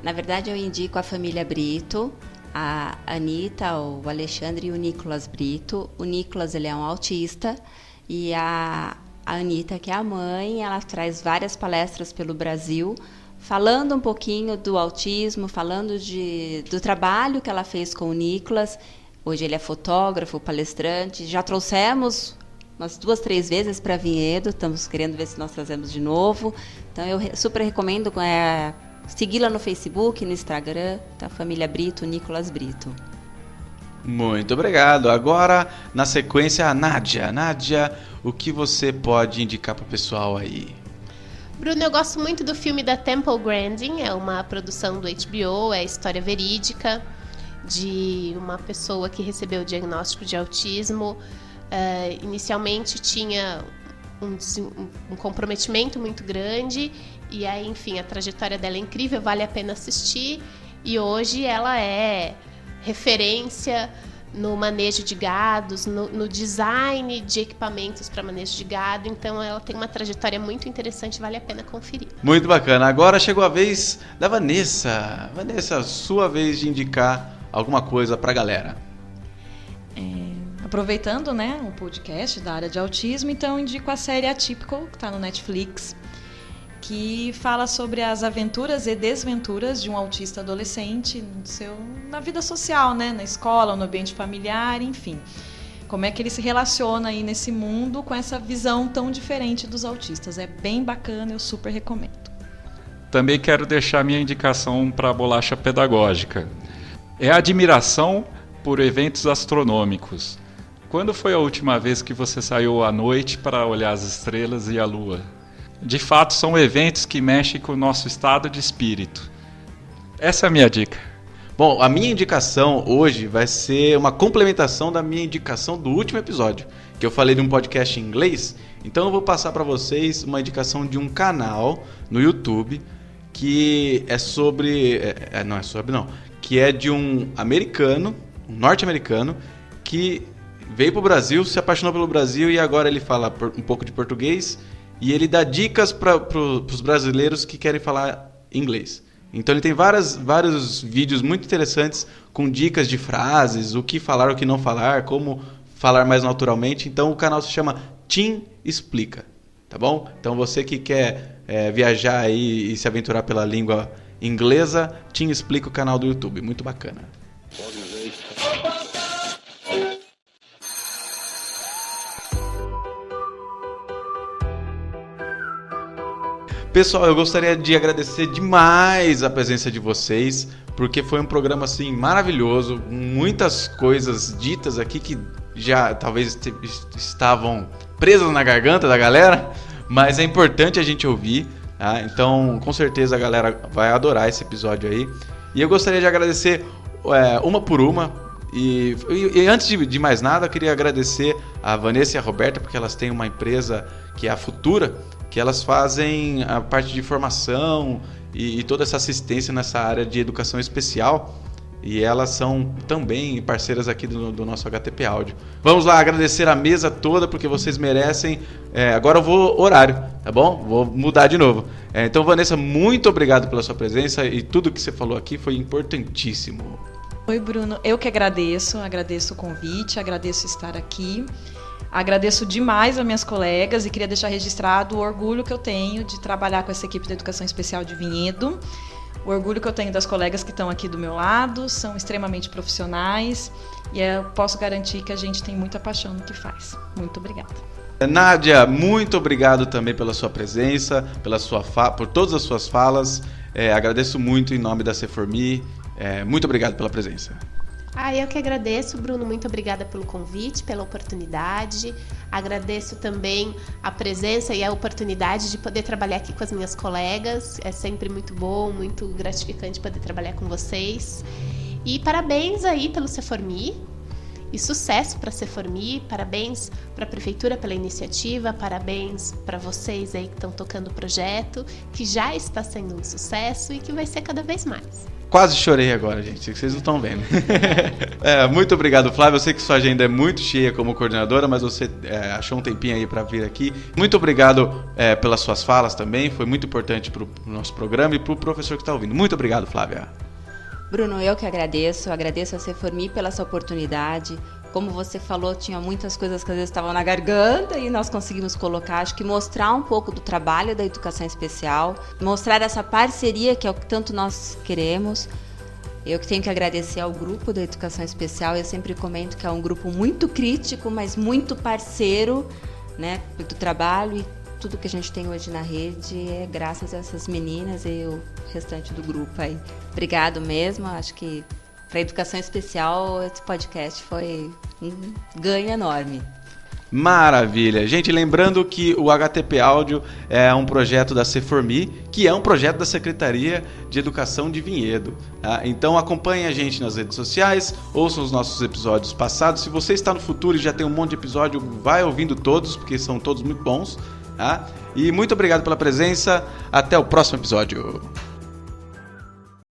Na verdade, eu indico a família Brito, a Anitta, o Alexandre e o Nicolas Brito. O Nicolas, ele é um autista, e a Anitta, que é a mãe, ela traz várias palestras pelo Brasil, falando um pouquinho do autismo, falando do trabalho que ela fez com o Nicolas. Hoje ele é fotógrafo, palestrante. Já trouxemos umas 2, 3 vezes para Vinhedo, estamos querendo ver se nós trazemos de novo. Então, eu super recomendo segui-la no Facebook, no Instagram, da família Brito, Nicolas Brito. Muito obrigado. Agora, na sequência, a Nádia. Nádia, o que você pode indicar para o pessoal aí? Bruno, eu gosto muito do filme da Temple Grandin, é uma produção do HBO, é história verídica de uma pessoa que recebeu o diagnóstico de autismo. Inicialmente tinha um comprometimento muito grande, e aí, enfim, a trajetória dela é incrível, vale a pena assistir, e hoje ela é referência no manejo de gados, no design de equipamentos para manejo de gado, então ela tem uma trajetória muito interessante, vale a pena conferir. Muito bacana. Agora chegou a vez da Vanessa. Vanessa, sua vez de indicar alguma coisa para a galera. Aproveitando, né, um podcast da área de autismo, então eu indico a série Atypical, que está no Netflix, que fala sobre as aventuras e desventuras de um autista adolescente na vida social, né, na escola, no ambiente familiar, enfim. Como é que ele se relaciona aí nesse mundo com essa visão tão diferente dos autistas. É bem bacana, eu super recomendo. Também quero deixar minha indicação para a bolacha pedagógica. É a admiração por eventos astronômicos. Quando foi a última vez que você saiu à noite para olhar as estrelas e a lua? De fato, são eventos que mexem com o nosso estado de espírito. Essa é a minha dica. Bom, a minha indicação hoje vai ser uma complementação da minha indicação do último episódio, que eu falei de um podcast em inglês. Então eu vou passar para vocês uma indicação de um canal no YouTube que é sobre... que é de um americano, um norte-americano, que veio para o Brasil, se apaixonou pelo Brasil e agora ele fala um pouco de português e ele dá dicas para os brasileiros que querem falar inglês. Então ele tem vários vídeos muito interessantes com dicas de frases, o que falar, o que não falar, como falar mais naturalmente. Então o canal se chama Tim Explica, tá bom? Então você que quer viajar aí e se aventurar pela língua inglesa, Tim Explica, o canal do YouTube, muito bacana. Pessoal, eu gostaria de agradecer demais a presença de vocês, porque foi um programa assim maravilhoso, muitas coisas ditas aqui que já talvez estavam presas na garganta da galera, mas é importante a gente ouvir, Tá? Então, com certeza a galera vai adorar esse episódio aí. E eu gostaria de agradecer uma por uma. E antes de mais nada, eu queria agradecer a Vanessa e a Roberta, porque elas têm uma empresa que é a Futura, que elas fazem a parte de formação e toda essa assistência nessa área de educação especial. E elas são também parceiras aqui do nosso HTP Áudio. Vamos lá agradecer a mesa toda, porque vocês merecem. Agora eu vou horário, tá bom? Vou mudar de novo. Então, Vanessa, muito obrigado pela sua presença e tudo que você falou aqui foi importantíssimo. Oi, Bruno. Eu que agradeço o convite, agradeço estar aqui. Agradeço demais as minhas colegas e queria deixar registrado o orgulho que eu tenho de trabalhar com essa equipe de Educação Especial de Vinhedo. O orgulho que eu tenho das colegas que estão aqui do meu lado, são extremamente profissionais e eu posso garantir que a gente tem muita paixão no que faz. Muito obrigada. Nádia, muito obrigado também pela sua presença, por todas as suas falas. Agradeço muito em nome da Ceformi. Muito obrigado pela presença. Eu que agradeço, Bruno, muito obrigada pelo convite, pela oportunidade. Agradeço também a presença e a oportunidade de poder trabalhar aqui com as minhas colegas. É sempre muito bom, muito gratificante poder trabalhar com vocês. E parabéns aí pelo Ceformi. E sucesso para a Ceformi, parabéns para a Prefeitura pela iniciativa, parabéns para vocês aí que estão tocando o projeto, que já está sendo um sucesso e que vai ser cada vez mais. Quase chorei agora, gente, vocês não estão vendo. Muito obrigado, Flávio. Eu sei que sua agenda é muito cheia como coordenadora, mas você achou um tempinho aí para vir aqui. Muito obrigado pelas suas falas também, foi muito importante para o nosso programa e para o professor que está ouvindo. Muito obrigado, Flávia. Bruno, eu que agradeço a Ceformi pela essa oportunidade. Como você falou, tinha muitas coisas que às vezes estavam na garganta e nós conseguimos colocar, acho que mostrar um pouco do trabalho da educação especial, mostrar essa parceria que é o que tanto nós queremos. Eu que tenho que agradecer ao grupo da educação especial, eu sempre comento que é um grupo muito crítico, mas muito parceiro, né, do trabalho, e tudo que a gente tem hoje na rede é graças a essas meninas e o restante do grupo aí. Obrigado mesmo, acho que para a educação especial esse podcast foi um ganho enorme. Maravilha! Gente, lembrando que o HTP Áudio é um projeto da Ceformi, que é um projeto da Secretaria de Educação de Vinhedo. Tá? Então acompanhe a gente nas redes sociais, ouçam os nossos episódios passados. Se você está no futuro e já tem um monte de episódio, vai ouvindo todos, porque são todos muito bons. Tá? E muito obrigado pela presença. Até o próximo episódio.